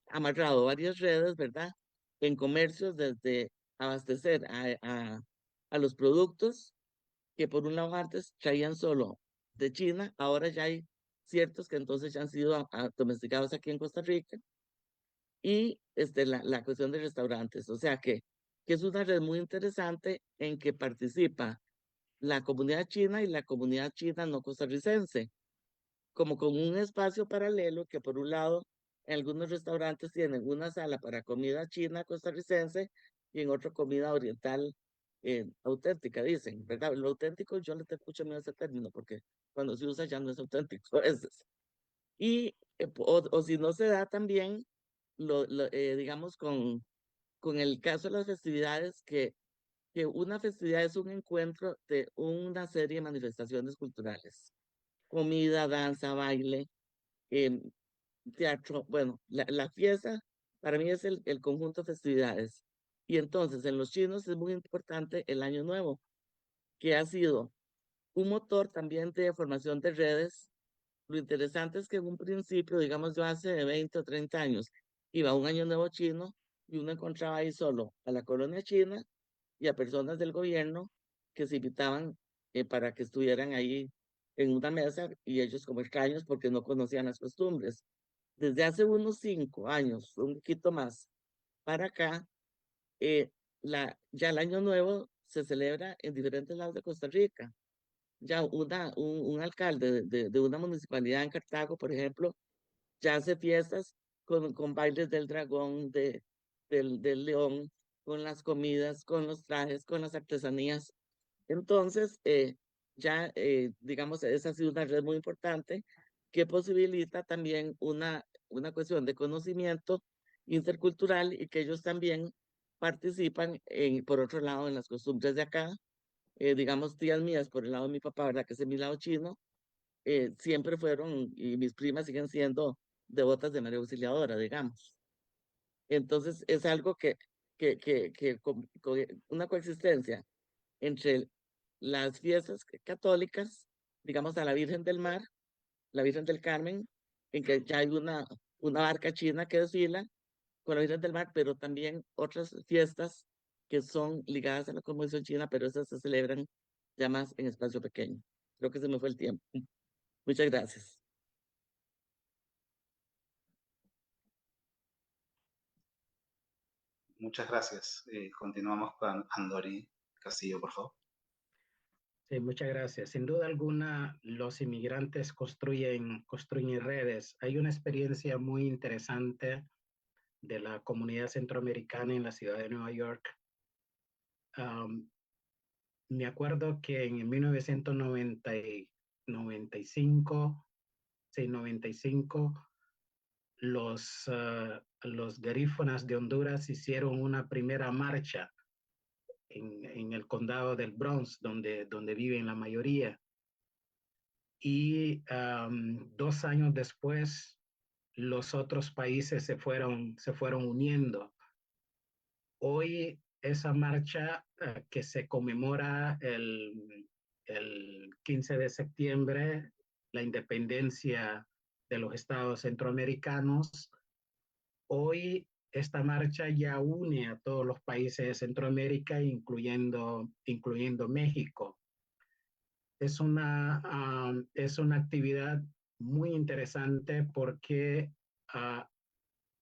amarrado varias redes, ¿verdad? En comercios, desde abastecer a los productos que por un lado antes traían solo de China, ahora ya hay ciertos que entonces ya han sido domesticados aquí en Costa Rica, y la cuestión de restaurantes. O sea que es una red muy interesante en que participa la comunidad china y la comunidad china no costarricense, como con un espacio paralelo que por un lado en algunos restaurantes tienen una sala para comida china costarricense y en otro comida oriental auténtica, dicen, ¿verdad? Lo auténtico yo le tengo mucho miedo a ese término porque cuando se usa ya no es auténtico a veces. Y, o si no se da también, digamos, con el caso de las festividades, que una festividad es un encuentro de una serie de manifestaciones culturales: comida, danza, baile, em, teatro. Bueno, la fiesta para mí es el conjunto de festividades. Y entonces en los chinos es muy importante el Año Nuevo, que ha sido un motor también de formación de redes. Lo interesante es que en un principio, digamos yo hace 20 o 30 años, iba a un Año Nuevo chino y uno encontraba ahí solo a la colonia china y a personas del gobierno que se invitaban para que estuvieran ahí en una mesa, y ellos como extraños porque no conocían las costumbres. Desde hace unos 5 años, un poquito más, para acá, eh, ya el Año Nuevo se celebra en diferentes lados de Costa Rica. Ya un alcalde de una municipalidad en Cartago, por ejemplo, ya hace fiestas con bailes del dragón, del león, con las comidas, con los trajes, con las artesanías. Entonces, digamos, esa ha sido una red muy importante que posibilita también una cuestión de conocimiento intercultural, y que ellos también participan, por otro lado, en las costumbres de acá. Digamos, tías mías por el lado de mi papá, ¿verdad? Que es mi lado chino, siempre fueron, y mis primas siguen siendo devotas de María Auxiliadora, digamos. Entonces, es algo una coexistencia entre las fiestas católicas, digamos, a la Virgen del Mar, la Virgen del Carmen, en que ya hay una barca china que desfila con la Virgen del Mar, pero también otras fiestas que son ligadas a la cosmovisión china, pero esas se celebran ya más en espacio pequeño. Creo que se me fue el tiempo. Muchas gracias. Muchas gracias. Continuamos con Andori Castillo, por favor. Sí, muchas gracias. Sin duda alguna, los inmigrantes construyen redes. Hay una experiencia muy interesante de la comunidad centroamericana en la ciudad de Nueva York. Me acuerdo que en 1995, los garífonas de Honduras hicieron una primera marcha en el condado del Bronx, donde viven la mayoría. Y 2 años después, los otros países se fueron uniendo. Hoy esa marcha que se conmemora el 15 de septiembre, la independencia de los estados centroamericanos, hoy esta marcha ya une a todos los países de Centroamérica, incluyendo México. Es una actividad muy interesante porque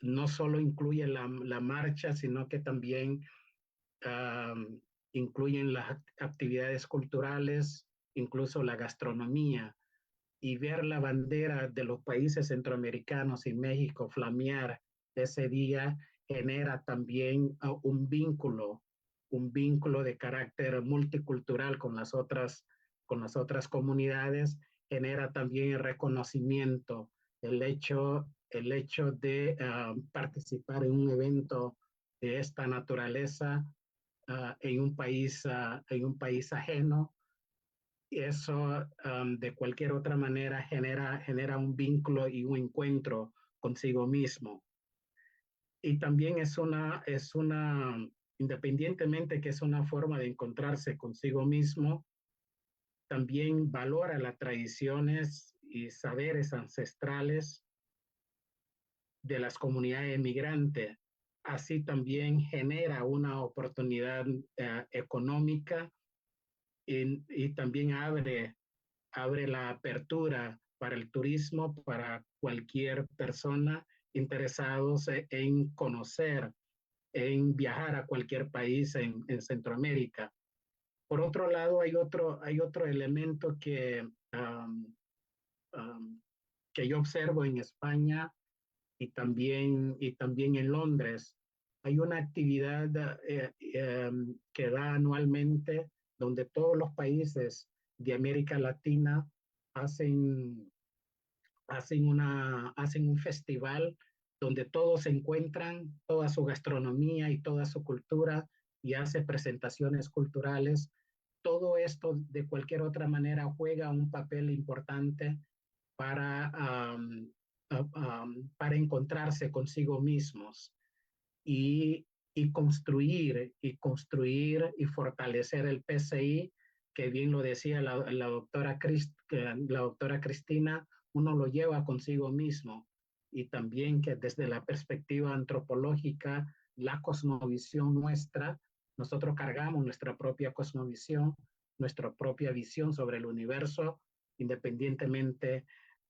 no solo incluye la marcha, sino que también incluyen las actividades culturales, incluso la gastronomía, y ver la bandera de los países centroamericanos y México flamear ese día genera también un vínculo de carácter multicultural con las otras comunidades, genera también el reconocimiento, el hecho de participar en un evento de esta naturaleza en un país ajeno. Y eso de cualquier otra manera genera un vínculo y un encuentro consigo mismo. Y también independientemente que es una forma de encontrarse consigo mismo, también valora las tradiciones y saberes ancestrales de las comunidades migrantes. Así también genera una oportunidad económica y también abre la apertura para el turismo para cualquier persona interesados en conocer, en viajar a cualquier país en Centroamérica. Por otro lado, hay otro elemento que yo observo en España y también en Londres. Hay una actividad que da anualmente donde todos los países de América Latina hacen un festival donde todos se encuentran, toda su gastronomía y toda su cultura, y hace presentaciones culturales. Todo esto de cualquier otra manera juega un papel importante para, para encontrarse consigo mismos y, construir y fortalecer el PCI, que bien lo decía la doctora Cristina, uno lo lleva consigo mismo, y también que desde la perspectiva antropológica, la cosmovisión nuestra, nosotros cargamos nuestra propia cosmovisión, nuestra propia visión sobre el universo, independientemente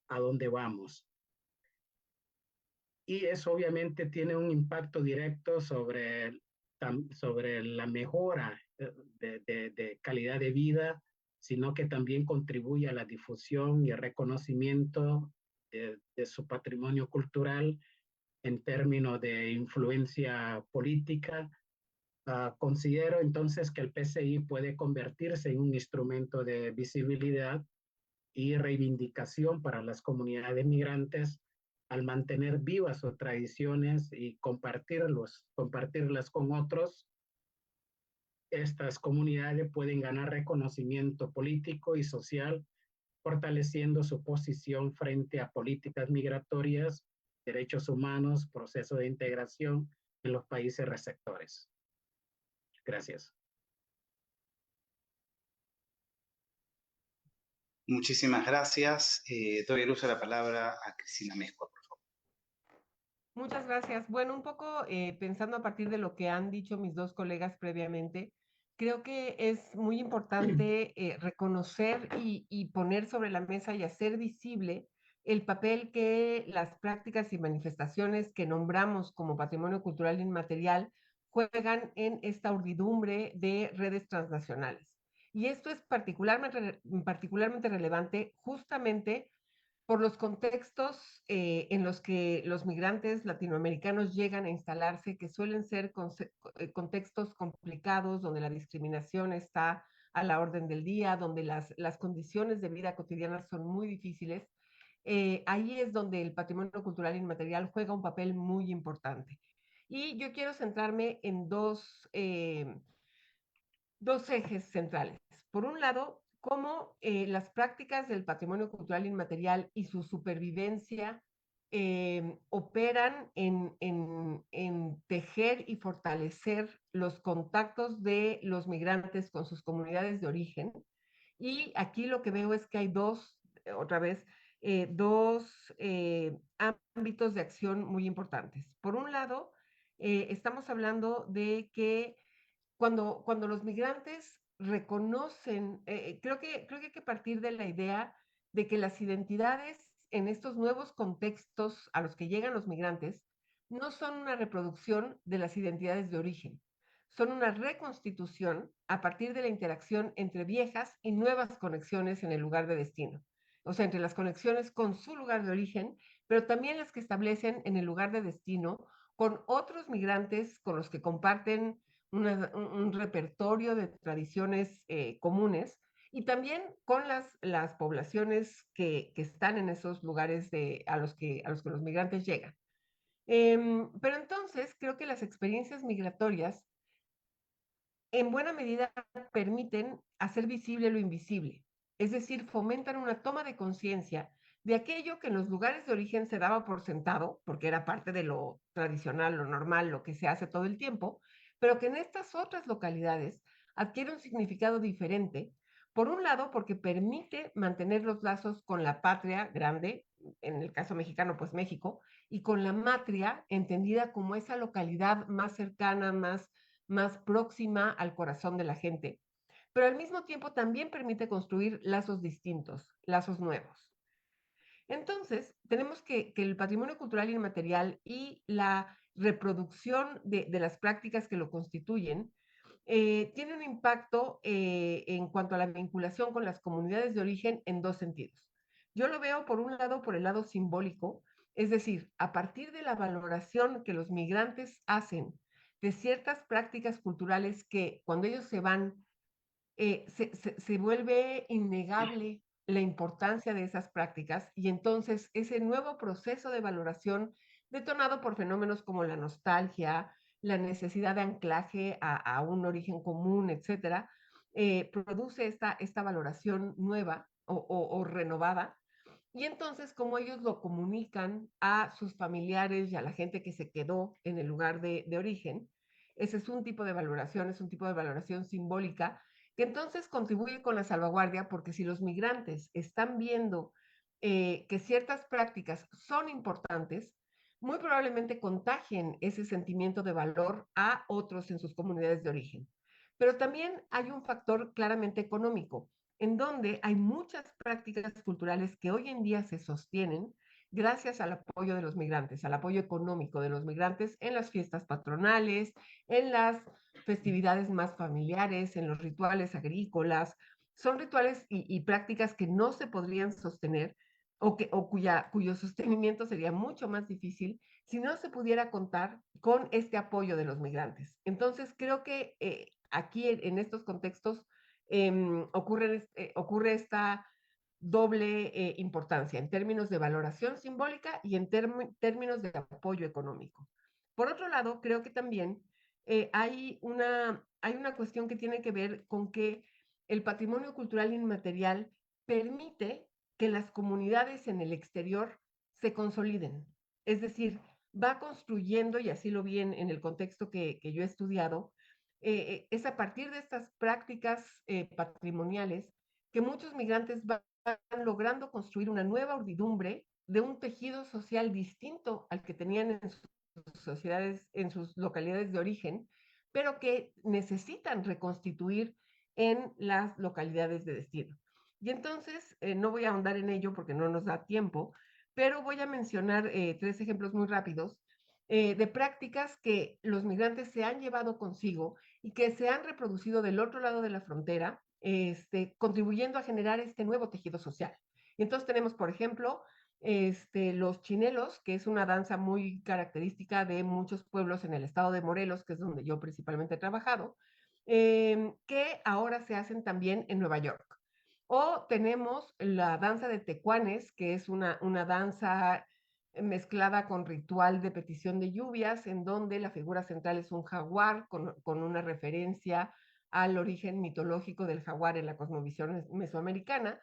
a dónde vamos. Y eso obviamente tiene un impacto directo sobre la mejora de calidad de vida, sino que también contribuye a la difusión y el reconocimiento de su patrimonio cultural en términos de influencia política. Considero entonces que el PCI puede convertirse en un instrumento de visibilidad y reivindicación para las comunidades migrantes al mantener vivas sus tradiciones y compartirlas con otros. Estas comunidades pueden ganar reconocimiento político y social, fortaleciendo su posición frente a políticas migratorias, derechos humanos, proceso de integración en los países receptores. Gracias. Muchísimas gracias. Doy el uso de la palabra a Cristina Amezcua, por favor. Muchas gracias. Bueno, un poco pensando a partir de lo que han dicho mis dos colegas previamente, creo que es muy importante reconocer y poner sobre la mesa y hacer visible el papel que las prácticas y manifestaciones que nombramos como patrimonio cultural inmaterial juegan en esta urdidumbre de redes transnacionales. Y esto es particularmente relevante justamente por los contextos en los que los migrantes latinoamericanos llegan a instalarse, que suelen ser contextos complicados, donde la discriminación está a la orden del día, donde las condiciones de vida cotidianas son muy difíciles. Ahí es donde el patrimonio cultural inmaterial juega un papel muy importante. Y yo quiero centrarme en dos ejes centrales. Por un lado, cómo las prácticas del patrimonio cultural inmaterial y su supervivencia operan en tejer y fortalecer los contactos de los migrantes con sus comunidades de origen. Y aquí lo que veo es que hay dos ámbitos de acción muy importantes. Por un lado, estamos hablando de que cuando los migrantes reconocen, creo que hay que partir de la idea de que las identidades en estos nuevos contextos a los que llegan los migrantes no son una reproducción de las identidades de origen, son una reconstitución a partir de la interacción entre viejas y nuevas conexiones en el lugar de destino. O sea, entre las conexiones con su lugar de origen, pero también las que establecen en el lugar de destino con otros migrantes con los que comparten un repertorio de tradiciones comunes, y también con las poblaciones que están en esos lugares a los que los migrantes llegan. Pero entonces creo que las experiencias migratorias en buena medida permiten hacer visible lo invisible, es decir, fomentan una toma de conciencia de aquello que en los lugares de origen se daba por sentado, porque era parte de lo tradicional, lo normal, lo que se hace todo el tiempo, pero que en estas otras localidades adquiere un significado diferente. Por un lado, porque permite mantener los lazos con la patria grande, en el caso mexicano, pues México, y con la matria, entendida como esa localidad más cercana, más próxima al corazón de la gente, pero al mismo tiempo también permite construir lazos distintos, lazos nuevos. Entonces, tenemos que el patrimonio cultural inmaterial y la reproducción de las prácticas que lo constituyen tiene un impacto en cuanto a la vinculación con las comunidades de origen en dos sentidos. Yo lo veo, por un lado, por el lado simbólico, es decir, a partir de la valoración que los migrantes hacen de ciertas prácticas culturales que cuando ellos se van, se vuelve innegable la importancia de esas prácticas, y entonces ese nuevo proceso de valoración detonado por fenómenos como la nostalgia, la necesidad de anclaje a un origen común, etcétera, produce esta valoración nueva o renovada. Y entonces, como ellos lo comunican a sus familiares y a la gente que se quedó en el lugar de origen, ese es un tipo de valoración, es un tipo de valoración simbólica que entonces contribuye con la salvaguardia, porque si los migrantes están viendo que ciertas prácticas son importantes, muy probablemente contagien ese sentimiento de valor a otros en sus comunidades de origen. Pero también hay un factor claramente económico, en donde hay muchas prácticas culturales que hoy en día se sostienen gracias al apoyo de los migrantes, al apoyo económico de los migrantes en las fiestas patronales, en las festividades más familiares, en los rituales agrícolas. Son rituales y prácticas que no se podrían sostener cuyo sostenimiento sería mucho más difícil si no se pudiera contar con este apoyo de los migrantes. Entonces, creo que aquí en estos contextos ocurre esta doble importancia en términos de valoración simbólica y en términos de apoyo económico. Por otro lado, creo que también hay una cuestión que tiene que ver con que el patrimonio cultural inmaterial permite que las comunidades en el exterior se consoliden. Es decir, va construyendo, y así lo vi en el contexto que yo he estudiado, es a partir de estas prácticas patrimoniales que muchos migrantes van logrando construir una nueva urdidumbre de un tejido social distinto al que tenían en sus sociedades, en sus localidades de origen, pero que necesitan reconstituir en las localidades de destino. Y entonces, no voy a ahondar en ello porque no nos da tiempo, pero voy a mencionar 3 ejemplos muy rápidos de prácticas que los migrantes se han llevado consigo y que se han reproducido del otro lado de la frontera, contribuyendo a generar este nuevo tejido social. Y entonces tenemos, por ejemplo, los chinelos, que es una danza muy característica de muchos pueblos en el estado de Morelos, que es donde yo principalmente he trabajado, que ahora se hacen también en Nueva York. O tenemos la danza de tecuanes, que es una danza mezclada con ritual de petición de lluvias, en donde la figura central es un jaguar con una referencia al origen mitológico del jaguar en la cosmovisión mesoamericana,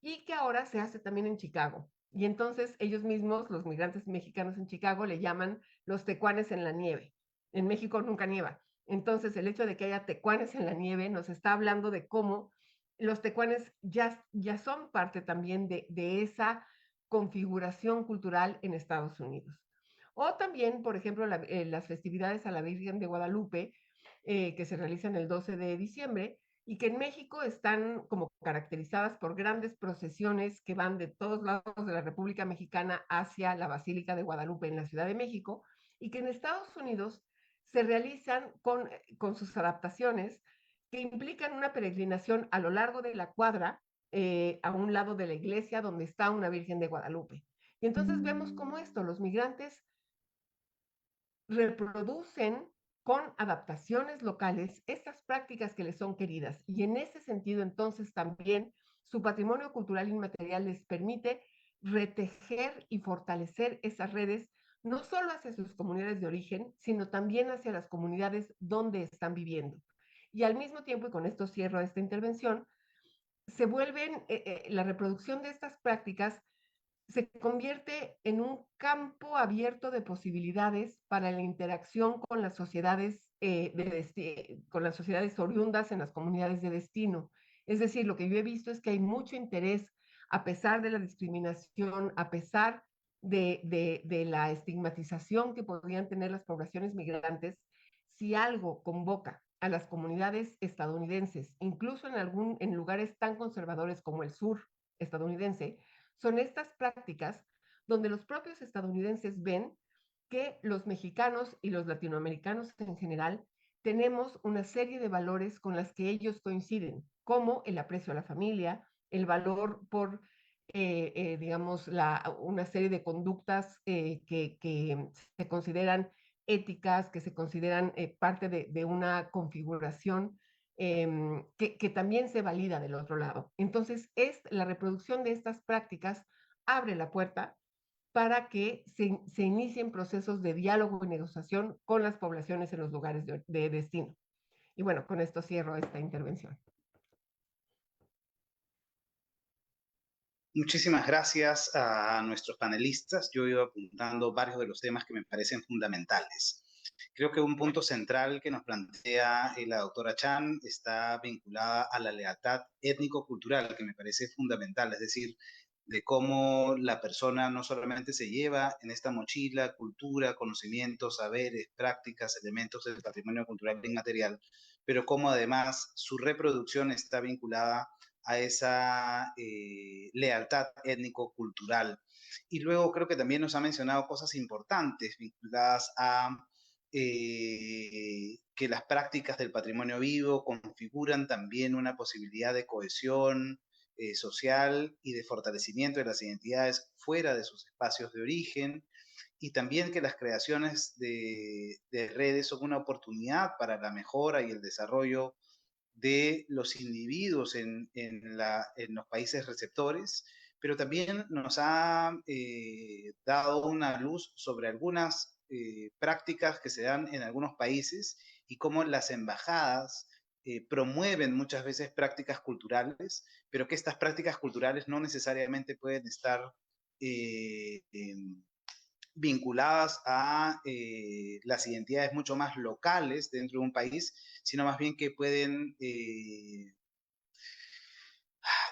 y que ahora se hace también en Chicago. Y entonces ellos mismos, los migrantes mexicanos en Chicago, le llaman los tecuanes en la nieve. En México nunca nieva. Entonces el hecho de que haya tecuanes en la nieve nos está hablando de cómo los tecuanes ya son parte también de esa configuración cultural en Estados Unidos. O también, por ejemplo, las festividades a la Virgen de Guadalupe, que se realizan el 12 de diciembre, y que en México están como caracterizadas por grandes procesiones que van de todos lados de la República Mexicana hacia la Basílica de Guadalupe en la Ciudad de México, y que en Estados Unidos se realizan con sus adaptaciones que implican una peregrinación a lo largo de la cuadra a un lado de la iglesia donde está una Virgen de Guadalupe. Y entonces vemos cómo los migrantes reproducen con adaptaciones locales estas prácticas que les son queridas. Y en ese sentido, entonces, también su patrimonio cultural inmaterial les permite retejer y fortalecer esas redes, no solo hacia sus comunidades de origen, sino también hacia las comunidades donde están viviendo. Y al mismo tiempo, y con esto cierro esta intervención, se vuelven, la reproducción de estas prácticas se convierte en un campo abierto de posibilidades para la interacción con las sociedades, con las sociedades oriundas en las comunidades de destino. Es decir, lo que yo he visto es que hay mucho interés, a pesar de la discriminación, a pesar de la estigmatización que podrían tener las poblaciones migrantes, si algo convoca a las comunidades estadounidenses, incluso en lugares tan conservadores como el sur estadounidense, son estas prácticas donde los propios estadounidenses ven que los mexicanos y los latinoamericanos en general tenemos una serie de valores con las que ellos coinciden, como el aprecio a la familia, el valor por, digamos, una serie de conductas que se consideran éticas, que se consideran parte de una configuración que también se valida del otro lado. Entonces, la reproducción de estas prácticas abre la puerta para que se inicien procesos de diálogo y negociación con las poblaciones en los lugares de destino. Y bueno, con esto cierro esta intervención. Muchísimas gracias a nuestros panelistas. Yo iba apuntando varios de los temas que me parecen fundamentales. Creo que un punto central que nos plantea la doctora Chan está vinculada a la lealtad étnico-cultural, que me parece fundamental, es decir, de cómo la persona no solamente se lleva en esta mochila cultura, conocimientos, saberes, prácticas, elementos del patrimonio cultural inmaterial, pero cómo además su reproducción está vinculada a esa lealtad étnico-cultural. Y luego creo que también nos ha mencionado cosas importantes vinculadas a que las prácticas del patrimonio vivo configuran también una posibilidad de cohesión social y de fortalecimiento de las identidades fuera de sus espacios de origen, y también que las creaciones de redes son una oportunidad para la mejora y el desarrollo de los individuos en los países receptores, pero también nos ha dado una luz sobre algunas prácticas que se dan en algunos países y cómo las embajadas promueven muchas veces prácticas culturales, pero que estas prácticas culturales no necesariamente pueden estar eh, vinculadas a las identidades mucho más locales dentro de un país, sino más bien que pueden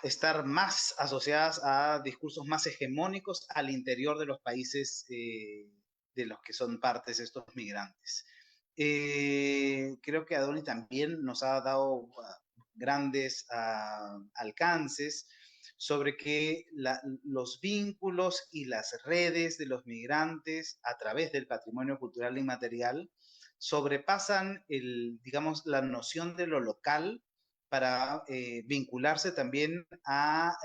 estar más asociadas a discursos más hegemónicos al interior de los países de los que son partes estos migrantes. Creo que Adonis también nos ha dado grandes alcances sobre que los vínculos y las redes de los migrantes a través del patrimonio cultural inmaterial sobrepasan digamos, la noción de lo local para vincularse también a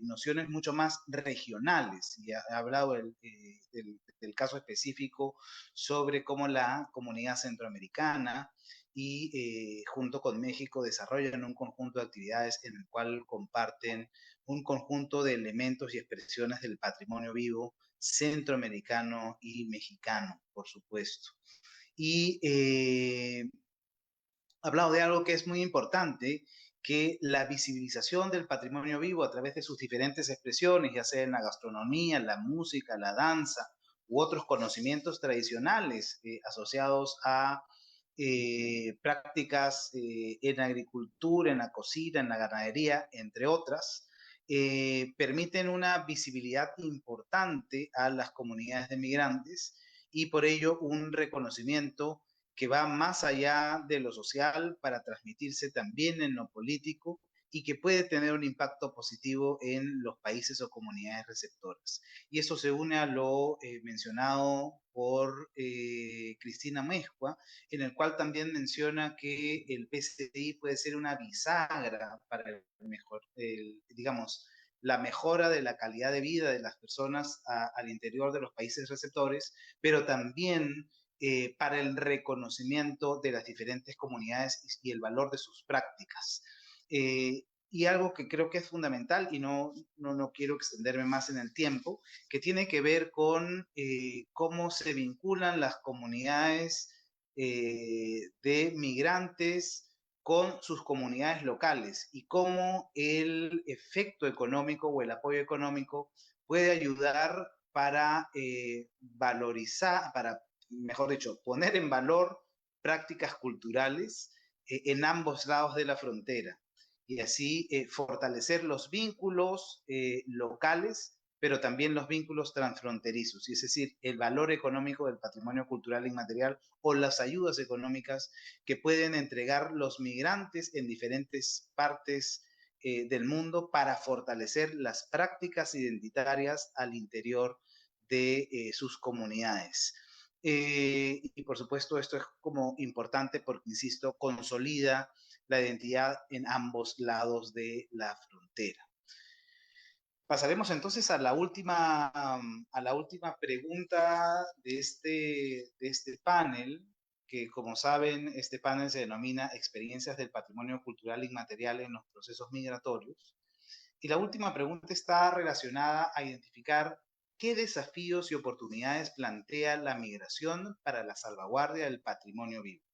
nociones mucho más regionales. Y ha hablado del caso específico sobre cómo la comunidad centroamericana y junto con México desarrollan un conjunto de actividades en el cual comparten un conjunto de elementos y expresiones del patrimonio vivo centroamericano y mexicano, por supuesto. Y ha hablado de algo que es muy importante, que la visibilización del patrimonio vivo a través de sus diferentes expresiones, ya sea en la gastronomía, la música, la danza u otros conocimientos tradicionales asociados a prácticas en la agricultura, en la cocina, en la ganadería, entre otras, permiten una visibilidad importante a las comunidades de migrantes y por ello un reconocimiento que va más allá de lo social para transmitirse también en lo político y que puede tener un impacto positivo en los países o comunidades receptoras. Y eso se une a lo mencionado por Cristina Mezcua, en el cual también menciona que el PCI puede ser una bisagra para digamos, la mejora de la calidad de vida de las personas al interior de los países receptores, pero también para el reconocimiento de las diferentes comunidades y el valor de sus prácticas. Y algo que creo que es fundamental, y no quiero extenderme más en el tiempo, que tiene que ver con cómo se vinculan las comunidades de migrantes con sus comunidades locales y cómo el efecto económico o el apoyo económico puede ayudar para valorizar, para, mejor dicho, poner en valor prácticas culturales en ambos lados de la frontera y así fortalecer los vínculos locales, pero también los vínculos transfronterizos, y es decir, el valor económico del patrimonio cultural inmaterial o las ayudas económicas que pueden entregar los migrantes en diferentes partes del mundo para fortalecer las prácticas identitarias al interior de sus comunidades. Y por supuesto esto es como importante porque, insisto, consolida la identidad en ambos lados de la frontera. Pasaremos entonces a la última pregunta de este panel, que como saben, este panel se denomina Experiencias del Patrimonio Cultural Inmaterial en los Procesos Migratorios. Y la última pregunta está relacionada a identificar qué desafíos y oportunidades plantea la migración para la salvaguardia del patrimonio vivo.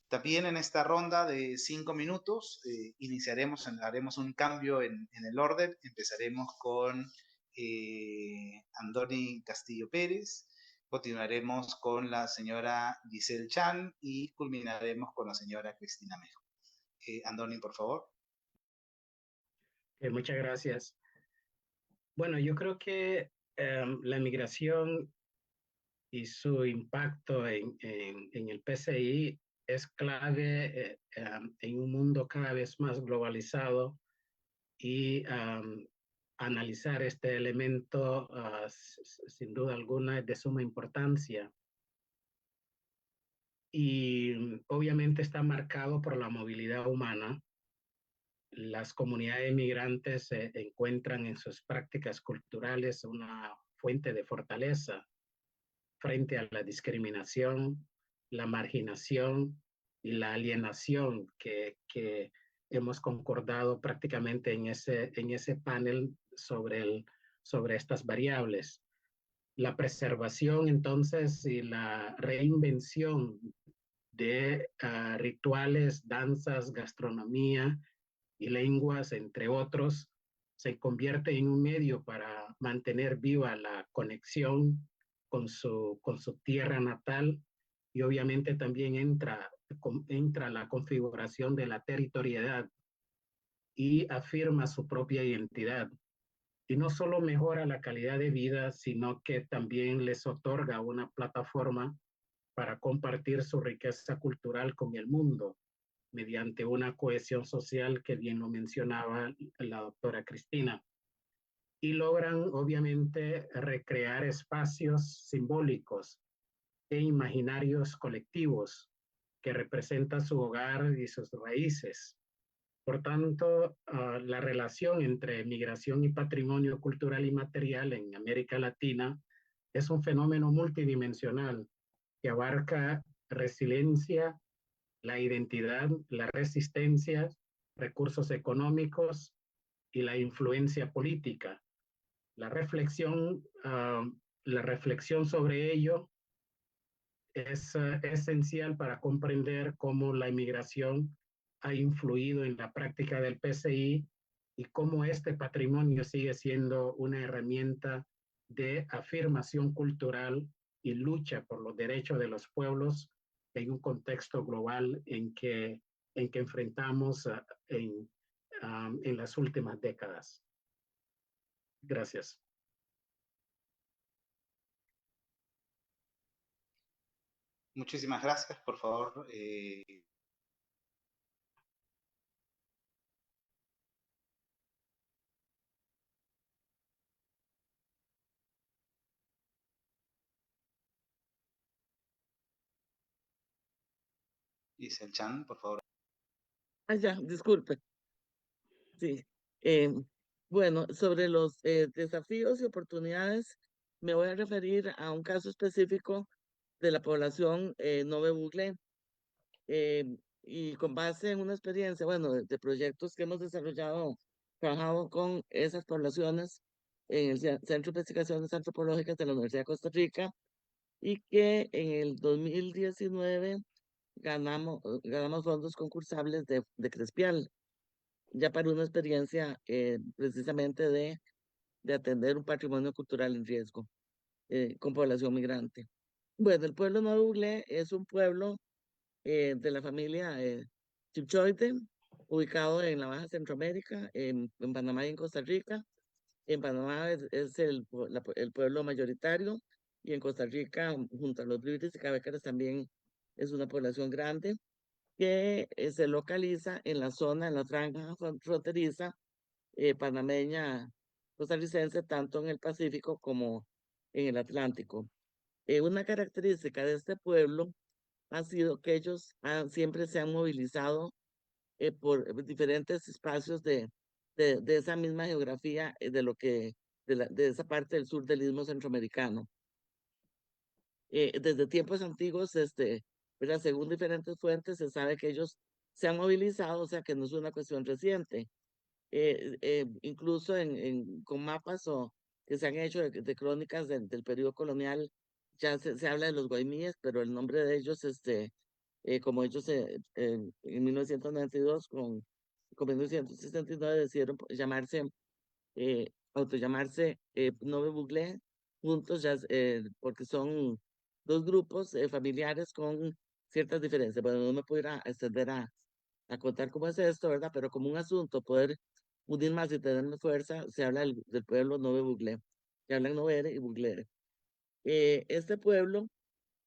También en esta ronda de 5 minutos haremos un cambio en el orden. Empezaremos con Andoni Castillo Pérez, continuaremos con la señora Giselle Chan y culminaremos con la señora Cristina Mejo. Andoni, por favor. Muchas gracias. Bueno, yo creo que la migración y su impacto en el PCI es clave en un mundo cada vez más globalizado, y analizar este elemento sin duda alguna es de suma importancia. Y obviamente está marcado por la movilidad humana. Las comunidades migrantes encuentran en sus prácticas culturales una fuente de fortaleza frente a la discriminación, la marginación y la alienación que hemos concordado prácticamente en ese panel sobre estas variables. La preservación, entonces, y la reinvención de rituales, danzas, gastronomía y lenguas, entre otros, se convierte en un medio para mantener viva la conexión con su tierra natal, y obviamente también entra la configuración de la territorialidad y afirma su propia identidad. Y no solo mejora la calidad de vida, sino que también les otorga una plataforma para compartir su riqueza cultural con el mundo, mediante una cohesión social que bien lo mencionaba la doctora Cristina. Y logran, obviamente, recrear espacios simbólicos e imaginarios colectivos que representan su hogar y sus raíces. Por tanto, la relación entre migración y patrimonio cultural y material en América Latina es un fenómeno multidimensional que abarca resiliencia, la identidad, la resistencia, recursos económicos y la influencia política. La reflexión sobre ello es esencial para comprender cómo la inmigración ha influido en la práctica del PCI y cómo este patrimonio sigue siendo una herramienta de afirmación cultural y lucha por los derechos de los pueblos en un contexto global en que enfrentamos en las últimas décadas. Gracias. Muchísimas gracias. Por favor, Giselle Chan, por favor. Ya, disculpe. Sí. Bueno, sobre los desafíos y oportunidades, me voy a referir a un caso específico de la población Nove Bugle, y con base en una experiencia, bueno, de proyectos que hemos desarrollado, trabajado con esas poblaciones en el Centro de Investigaciones Antropológicas de la Universidad de Costa Rica, y que en el 2019 ganamos fondos concursables de Crespial, ya para una experiencia precisamente de atender un patrimonio cultural en riesgo con población migrante. Bueno, el pueblo Nuevo Buglé es un pueblo de la familia Chipchoide, ubicado en la Baja Centroamérica, en Panamá y en Costa Rica. En Panamá es el pueblo mayoritario, y en Costa Rica, junto a los Bribris y Cabécaras, también es una población grande que se localiza en la zona, en la franja fronteriza panameña costarricense, tanto en el Pacífico como en el Atlántico. Una característica de este pueblo ha sido que ellos siempre se han movilizado por diferentes espacios de esa misma geografía, de esa parte del sur del Istmo Centroamericano. Desde tiempos antiguos, ¿verdad? Según diferentes fuentes, se sabe que ellos se han movilizado, o sea que no es una cuestión reciente. Incluso con mapas que se han hecho de crónicas del periodo colonial, ya se habla de los guaymíes, pero el nombre de ellos, como ellos en 1992 con 1969 decidieron autollamarse Nove Buglé, juntos, ya, porque son dos grupos familiares con ciertas diferencias. Bueno, no me puedo ir a extender a contar cómo es esto, ¿verdad? Pero como un asunto, poder unir más y tener más fuerza, se habla del pueblo Nove Buglé, que hablan Novere y Buglere. Este pueblo,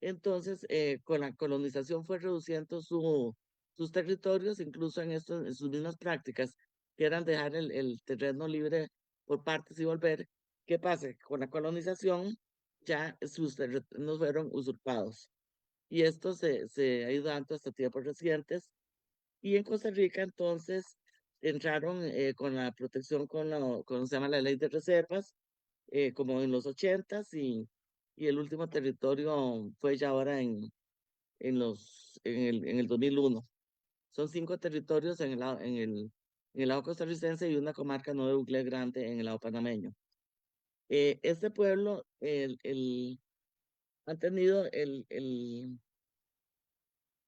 entonces, con la colonización fue reduciendo sus territorios, incluso en sus mismas prácticas, que eran dejar el terreno libre por partes y volver. ¿Qué pasa? Con la colonización ya sus terrenos fueron usurpados. Y esto se ha ido dando hasta tiempos recientes. Y en Costa Rica, entonces, entraron con la protección, con se llama la ley de reservas, como en los 80s, y el último territorio fue ya ahora en el 2001. Son 5 territorios en el lado costarricense y una comarca no de Bucle grande en el lado panameño. Este pueblo ha tenido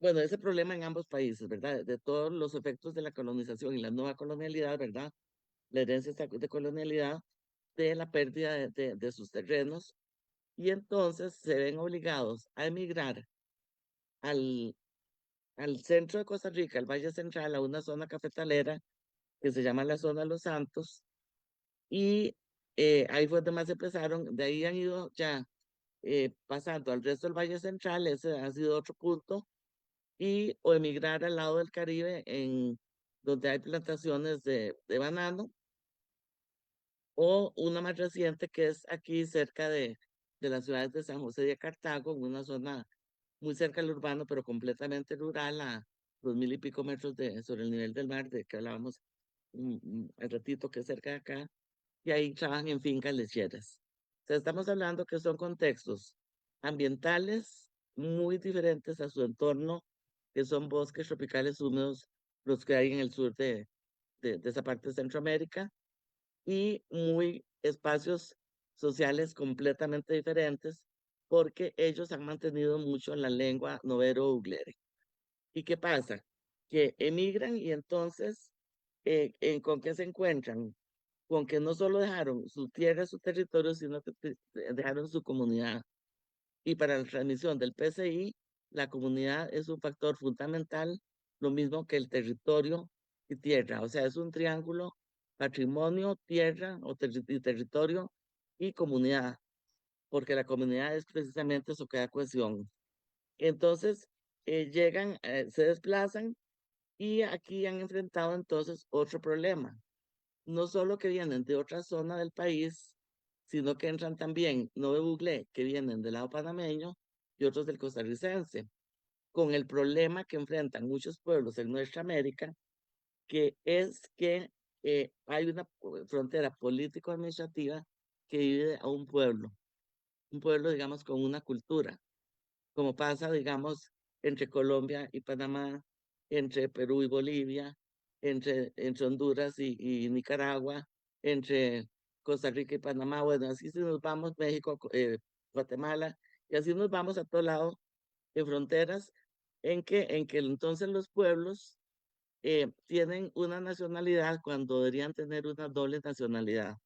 bueno, ese problema en ambos países, ¿verdad? De todos los efectos de la colonización y la nueva colonialidad, ¿verdad? La herencia de colonialidad, de la pérdida de sus terrenos, y entonces se ven obligados a emigrar al, al centro de Costa Rica, al Valle Central, a una zona cafetalera que se llama la zona Los Santos, y ahí fue donde más empezaron. De ahí han ido ya pasando al resto del Valle Central, ese ha sido otro punto, o emigrar al lado del Caribe, donde hay plantaciones de banano, o una más reciente que es aquí cerca de las ciudades de San José de Cartago, en una zona muy cerca del urbano, pero completamente rural, a 2000 y pico metros sobre el nivel del mar, de que hablábamos el ratito, que es cerca de acá, y ahí trabajan en fincas lecheras. O sea, estamos hablando que son contextos ambientales muy diferentes a su entorno, que son bosques tropicales húmedos, los que hay en el sur de esa parte de Centroamérica, y muy espacios sociales completamente diferentes, porque ellos han mantenido mucho la lengua novero-uglere. ¿Y qué pasa? Que emigran, y entonces, ¿con qué se encuentran? Con que no solo dejaron su tierra, su territorio, sino que dejaron su comunidad. Y para la transmisión del PCI, la comunidad es un factor fundamental, lo mismo que el territorio y tierra. O sea, es un triángulo: patrimonio, tierra y territorio y comunidad, porque la comunidad es precisamente eso que da cohesión. Entonces, llegan, se desplazan, y aquí han enfrentado entonces otro problema. No solo que vienen de otra zona del país, sino que entran también Nove Buglé, que vienen del lado panameño, y otros del costarricense, con el problema que enfrentan muchos pueblos en nuestra América, que es que hay una frontera político-administrativa que divide a un pueblo, digamos, con una cultura, como pasa, digamos, entre Colombia y Panamá, entre Perú y Bolivia, entre Honduras y Nicaragua, entre Costa Rica y Panamá. Bueno, así si nos vamos, México, Guatemala, y así nos vamos a todo lado de fronteras, en que entonces los pueblos tienen una nacionalidad cuando deberían tener una doble nacionalidad.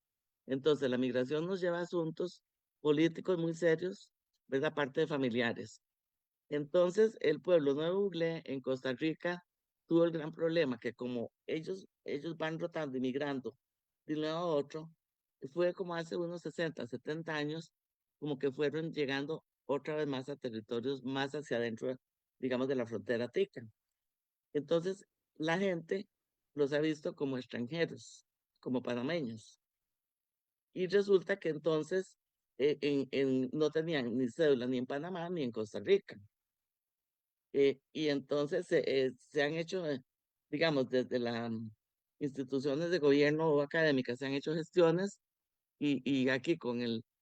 Entonces, la migración nos lleva a asuntos políticos muy serios, ¿verdad? Aparte de familiares. Entonces, el pueblo Nuevo Buglé en Costa Rica tuvo el gran problema que como ellos van rotando y migrando de un lado a otro, fue como hace unos 60, 70 años, como que fueron llegando otra vez más a territorios más hacia adentro, digamos, de la frontera tica. Entonces, la gente los ha visto como extranjeros, como panameños. Y resulta que entonces no tenían ni cédula ni en Panamá ni en Costa Rica. Y entonces se han hecho, digamos, desde las instituciones de gobierno o académicas, se han hecho gestiones y aquí con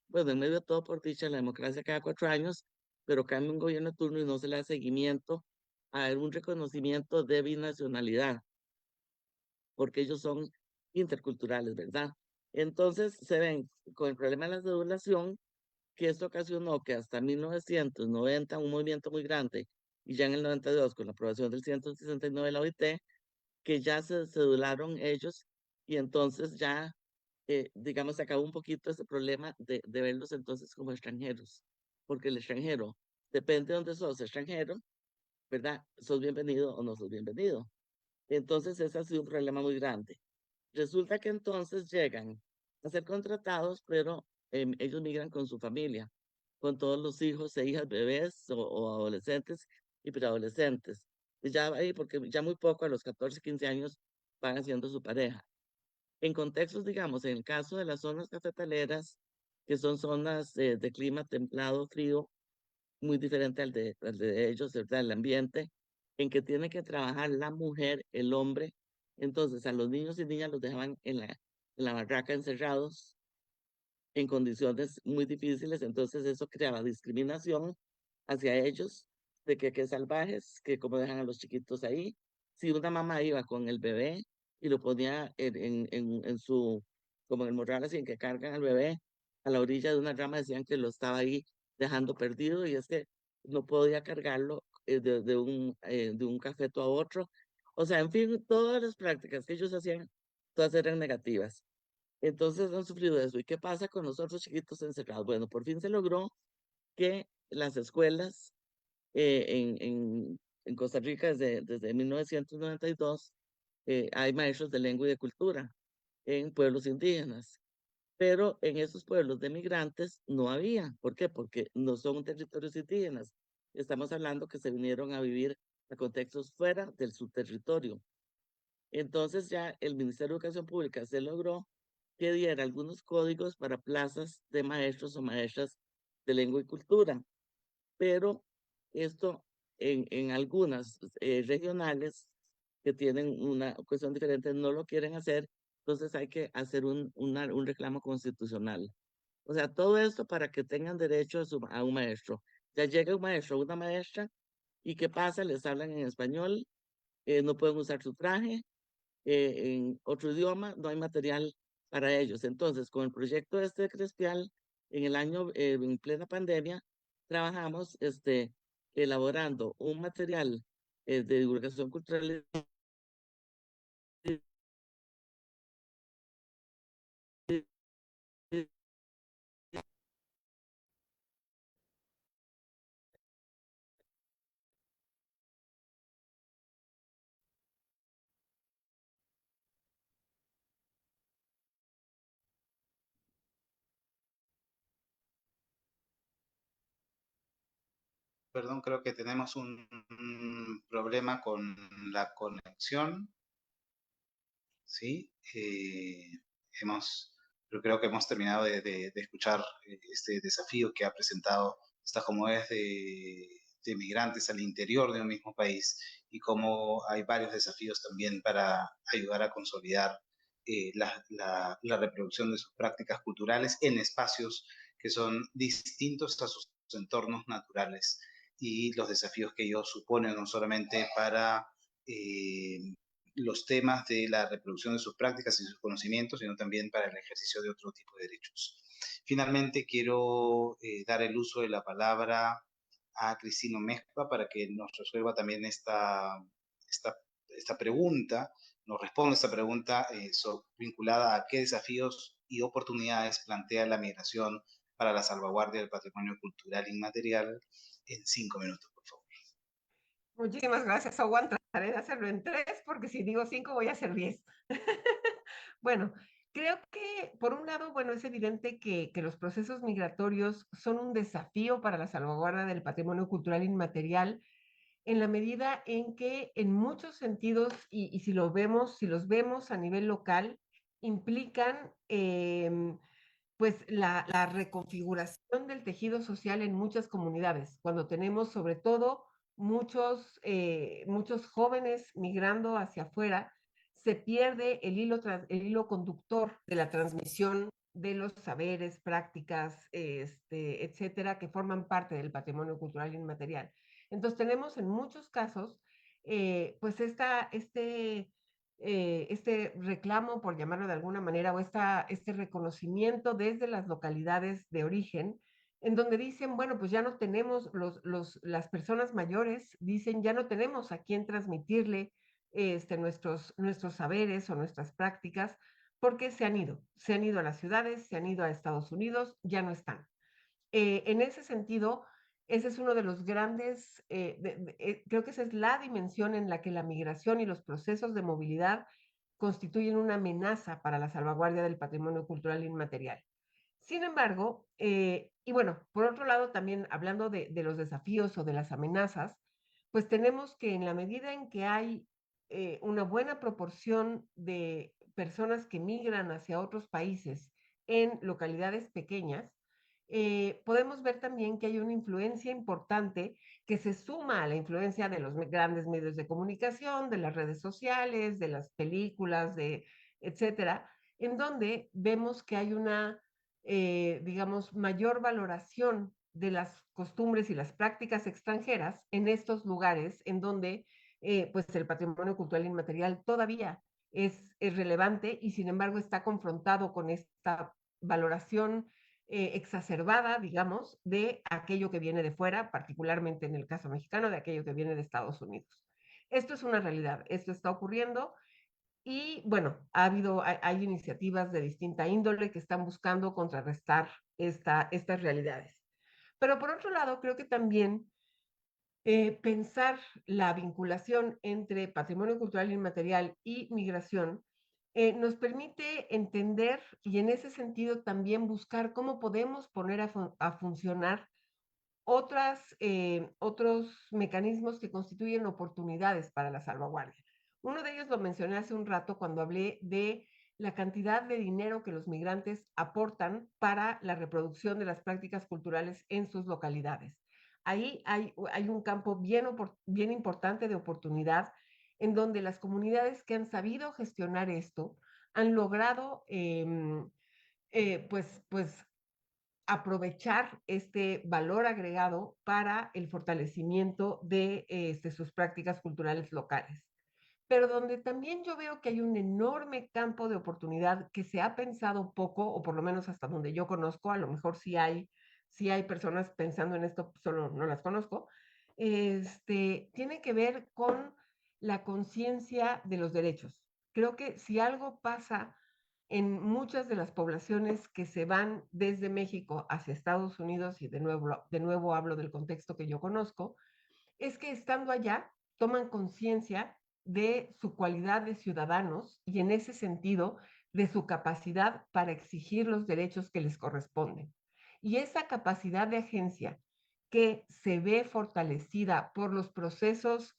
bueno, en medio de todo por dicha, la democracia cada 4 años, pero cambia un gobierno de turno y no se le da seguimiento a un reconocimiento de binacionalidad, porque ellos son interculturales, ¿verdad? Entonces se ven con el problema de la cedulación, que esto ocasionó que hasta 1990 un movimiento muy grande, y ya en el 92 con la aprobación del 169 de la OIT, que ya se cedularon ellos y entonces ya, digamos, se acabó un poquito ese problema de verlos entonces como extranjeros, porque el extranjero, depende de dónde sos extranjero, ¿verdad? ¿Sos bienvenido o no sos bienvenido? Entonces ese ha sido un problema muy grande. Resulta que entonces llegan a ser contratados, pero ellos migran con su familia, con todos los hijos e hijas, bebés o adolescentes y preadolescentes. Y ya ahí, porque ya muy poco, a los 14, 15 años, van haciendo su pareja. En contextos, digamos, en el caso de las zonas cafetaleras, que son zonas de clima templado, frío, muy diferente al de ellos, ¿verdad? El ambiente, en que tiene que trabajar la mujer, el hombre. Entonces, a los niños y niñas los dejaban en la barraca encerrados en condiciones muy difíciles. Entonces, eso creaba discriminación hacia ellos, de que salvajes, que como dejan a los chiquitos ahí. Si una mamá iba con el bebé y lo ponía en su, como en el morral así, en que cargan al bebé a la orilla de una rama, decían que lo estaba ahí dejando perdido y es que no podía cargarlo de un cafeto a otro. O sea, en fin, todas las prácticas que ellos hacían, todas eran negativas. Entonces han sufrido eso. ¿Y qué pasa con los otros chiquitos encerrados? Bueno, por fin se logró que las escuelas en Costa Rica desde 1992 hay maestros de lengua y de cultura en pueblos indígenas, pero en esos pueblos de migrantes no había. ¿Por qué? Porque no son territorios indígenas. Estamos hablando que se vinieron a vivir a contextos fuera del su territorio. Entonces ya el Ministerio de Educación Pública se logró que diera algunos códigos para plazas de maestros o maestras de lengua y cultura, pero esto en algunas regionales que tienen una cuestión diferente no lo quieren hacer, entonces hay que hacer un reclamo constitucional. O sea, todo esto para que tengan derecho a un maestro. Ya llega un maestro o una maestra y ¿qué pasa? Les hablan en español, no pueden usar su traje, en otro idioma, no hay material para ellos. Entonces, con el proyecto este de Crespial, en el año, en plena pandemia, trabajamos elaborando un material de divulgación cultural. Perdón, creo que tenemos un problema con la conexión, ¿sí? Pero creo que hemos terminado de escuchar este desafío que ha presentado esta comunidad de migrantes al interior de un mismo país y cómo hay varios desafíos también para ayudar a consolidar la reproducción de sus prácticas culturales en espacios que son distintos a sus entornos naturales. y los desafíos que ellos suponen, no solamente para los temas de la reproducción de sus prácticas y sus conocimientos, sino también para el ejercicio de otro tipo de derechos. Finalmente, quiero dar el uso de la palabra a Cristina Mezcua para que nos resuelva también esta pregunta, nos responda esta pregunta vinculada a qué desafíos y oportunidades plantea la migración para la salvaguardia del patrimonio cultural inmaterial en 5 minutos, por favor. Muchísimas gracias, Owen. Trataré de hacerlo en 3, porque si digo 5 voy a hacer 10. Bueno, creo que por un lado, bueno, es evidente que los procesos migratorios son un desafío para la salvaguarda del patrimonio cultural inmaterial, en la medida en que en muchos sentidos, y si los vemos a nivel local, implican pues la reconfiguración del tejido social en muchas comunidades, cuando tenemos sobre todo muchos jóvenes migrando hacia afuera, se pierde el hilo conductor de la transmisión de los saberes, prácticas, etcétera, que forman parte del patrimonio cultural inmaterial. Entonces tenemos en muchos casos, pues este reclamo, por llamarlo de alguna manera, o este reconocimiento desde las localidades de origen, en donde dicen, bueno, pues ya no tenemos, las personas mayores dicen, ya no tenemos a quién transmitirle nuestros saberes o nuestras prácticas, porque se han ido a las ciudades, se han ido a Estados Unidos, ya no están. En ese sentido, ese es uno de los grandes, creo que esa es la dimensión en la que la migración y los procesos de movilidad constituyen una amenaza para la salvaguardia del patrimonio cultural inmaterial. Sin embargo, y bueno, por otro lado, también hablando de los desafíos o de las amenazas, pues tenemos que en la medida en que hay una buena proporción de personas que migran hacia otros países en localidades pequeñas, podemos ver también que hay una influencia importante que se suma a la influencia de los grandes medios de comunicación, de las redes sociales, de las películas, etcétera, en donde vemos que hay una, digamos, mayor valoración de las costumbres y las prácticas extranjeras en estos lugares en donde pues el patrimonio cultural inmaterial todavía es relevante y sin embargo está confrontado con esta valoración exacerbada, digamos, de aquello que viene de fuera, particularmente en el caso mexicano, de aquello que viene de Estados Unidos. Esto es una realidad, esto está ocurriendo y bueno, hay iniciativas de distinta índole que están buscando contrarrestar estas realidades. Pero por otro lado, creo que también pensar la vinculación entre patrimonio cultural inmaterial y migración nos permite entender y en ese sentido también buscar cómo podemos poner a funcionar otros mecanismos que constituyen oportunidades para la salvaguardia. Uno de ellos lo mencioné hace un rato cuando hablé de la cantidad de dinero que los migrantes aportan para la reproducción de las prácticas culturales en sus localidades. Ahí hay un campo bien importante de oportunidad en donde las comunidades que han sabido gestionar esto han logrado pues aprovechar este valor agregado para el fortalecimiento de sus prácticas culturales locales. Pero donde también yo veo que hay un enorme campo de oportunidad que se ha pensado poco, o por lo menos hasta donde yo conozco, a lo mejor sí hay personas pensando en esto, solo no las conozco, tiene que ver con la conciencia de los derechos. Creo que si algo pasa en muchas de las poblaciones que se van desde México hacia Estados Unidos, y de nuevo hablo del contexto que yo conozco, es que estando allá toman conciencia de su cualidad de ciudadanos y en ese sentido de su capacidad para exigir los derechos que les corresponden. Y esa capacidad de agencia que se ve fortalecida por los procesos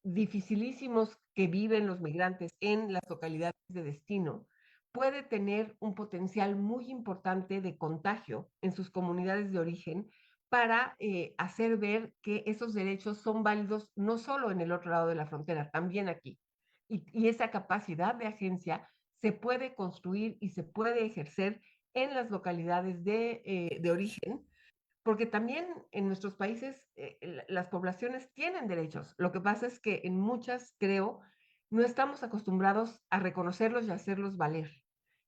dificilísimos que viven los migrantes en las localidades de destino, puede tener un potencial muy importante de contagio en sus comunidades de origen para hacer ver que esos derechos son válidos no solo en el otro lado de la frontera, también aquí. Y esa capacidad de agencia se puede construir y se puede ejercer en las localidades de origen, porque también en nuestros países las poblaciones tienen derechos. Lo que pasa es que en muchas, creo, no estamos acostumbrados a reconocerlos y a hacerlos valer.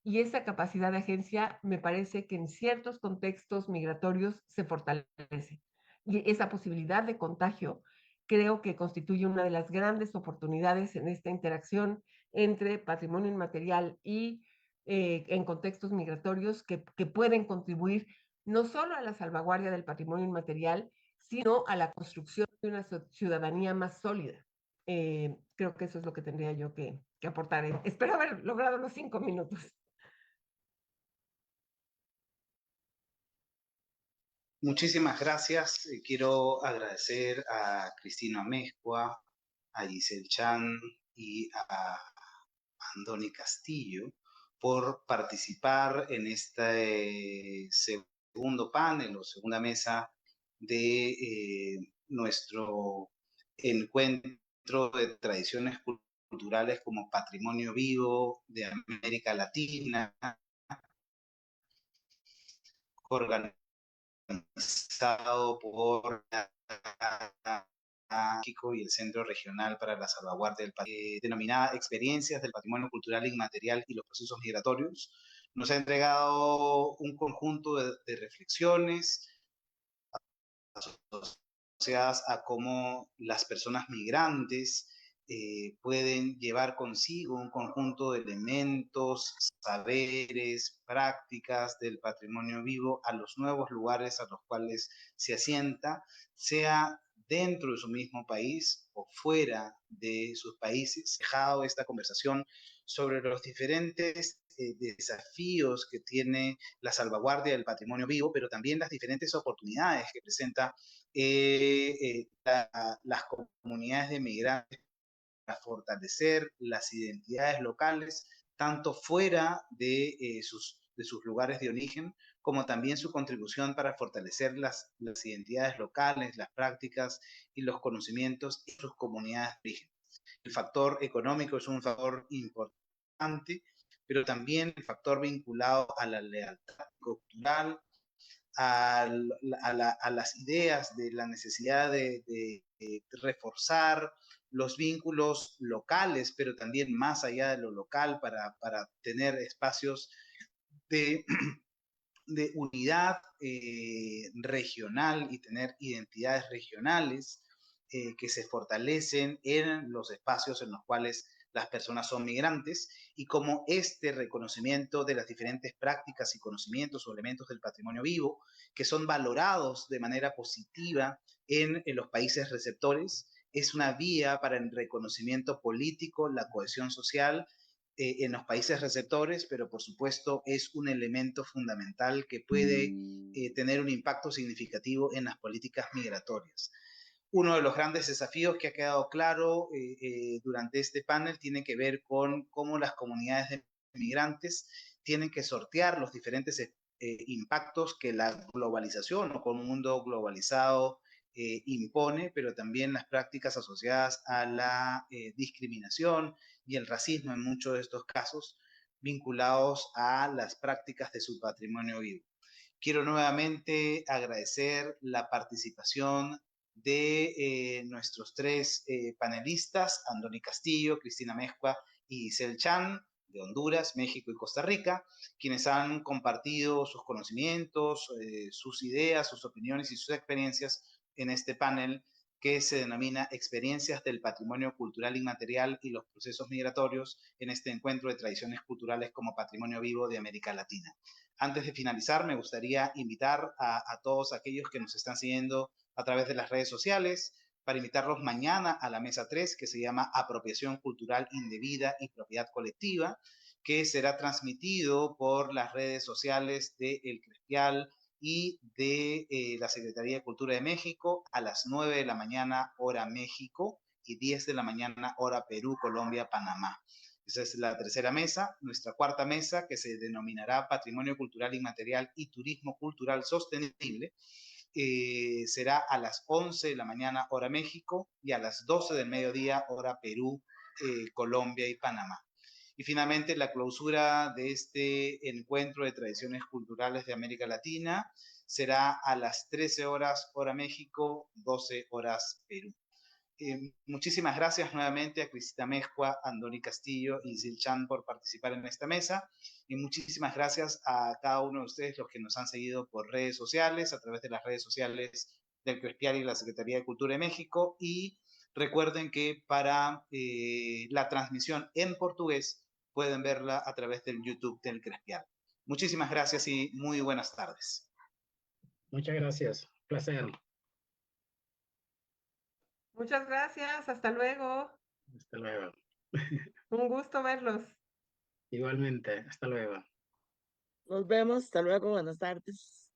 Y esa capacidad de agencia me parece que en ciertos contextos migratorios se fortalece. Y esa posibilidad de contagio creo que constituye una de las grandes oportunidades en esta interacción entre patrimonio inmaterial y en contextos migratorios que pueden contribuir no solo a la salvaguardia del patrimonio inmaterial, sino a la construcción de una ciudadanía más sólida. Creo que eso es lo que tendría yo que aportar. Espero haber logrado los 5 minutos. Muchísimas gracias. Quiero agradecer a Cristina Amezcua, a Giselle Chan y a Andoni Castillo por participar en este segundo panel o segunda mesa de nuestro encuentro de tradiciones culturales como patrimonio vivo de América Latina, organizado por México y el Centro Regional para la Salvaguardia del Patrimonio, denominada Experiencias del Patrimonio Cultural Inmaterial y los Procesos Migratorios. Nos ha entregado un conjunto de reflexiones asociadas a cómo las personas migrantes pueden llevar consigo un conjunto de elementos, saberes, prácticas del patrimonio vivo a los nuevos lugares a los cuales se asienta, sea dentro de su mismo país o fuera de sus países. Dejado esta conversación sobre los diferentes desafíos que tiene la salvaguardia del patrimonio vivo, pero también las diferentes oportunidades que presenta las comunidades de migrantes para fortalecer las identidades locales, tanto fuera de sus lugares de origen, como también su contribución para fortalecer las identidades locales, las prácticas y los conocimientos en sus comunidades de origen. El factor económico es un factor importante, pero también el factor vinculado a la lealtad cultural, a las ideas de la necesidad de reforzar los vínculos locales, pero también más allá de lo local para tener espacios de, de unidad regional y tener identidades regionales que se fortalecen en los espacios en los cuales las personas son migrantes y como este reconocimiento de las diferentes prácticas y conocimientos o elementos del patrimonio vivo que son valorados de manera positiva en los países receptores es una vía para el reconocimiento político, la cohesión social en los países receptores, pero por supuesto es un elemento fundamental que puede tener un impacto significativo en las políticas migratorias. Uno de los grandes desafíos que ha quedado claro durante este panel tiene que ver con cómo las comunidades de migrantes tienen que sortear los diferentes impactos que la globalización o con un mundo globalizado impone, pero también las prácticas asociadas a la discriminación y el racismo en muchos de estos casos vinculados a las prácticas de su patrimonio vivo. Quiero nuevamente agradecer la participación de nuestros tres panelistas, Andoni Castillo, Cristina Amezcua y Giselle Chan, de Honduras, México y Costa Rica, quienes han compartido sus conocimientos, sus ideas, sus opiniones y sus experiencias en este panel que se denomina Experiencias del Patrimonio Cultural Inmaterial y los Procesos Migratorios en este encuentro de tradiciones culturales como patrimonio vivo de América Latina. Antes de finalizar, me gustaría invitar a todos aquellos que nos están siguiendo a través de las redes sociales para invitarlos mañana a la mesa 3 que se llama Apropiación Cultural Indebida y Propiedad Colectiva, que será transmitido por las redes sociales de El Crespial y de la Secretaría de Cultura de México a las 9 de la mañana hora México y 10 de la mañana hora Perú, Colombia, Panamá. Esa es la tercera mesa. Nuestra cuarta mesa, que se denominará Patrimonio Cultural Inmaterial y Turismo Cultural Sostenible, será a las 11 de la mañana hora México y a las 12 del mediodía hora Perú, Colombia y Panamá. Y finalmente, la clausura de este encuentro de tradiciones culturales de América Latina será a las 13 horas hora México, 12 horas Perú. Muchísimas gracias nuevamente a Cristina Mezcua, Andoni Castillo y Zil Chan por participar en esta mesa. Y muchísimas gracias a cada uno de ustedes, los que nos han seguido por redes sociales, a través de las redes sociales del Crespial y la Secretaría de Cultura de México. Y recuerden que para la transmisión en portugués pueden verla a través del YouTube del Crespial. Muchísimas gracias y muy buenas tardes. Muchas gracias. Placer. Muchas gracias, hasta luego. Hasta luego. Un gusto verlos. Igualmente, hasta luego. Nos vemos, hasta luego, buenas tardes.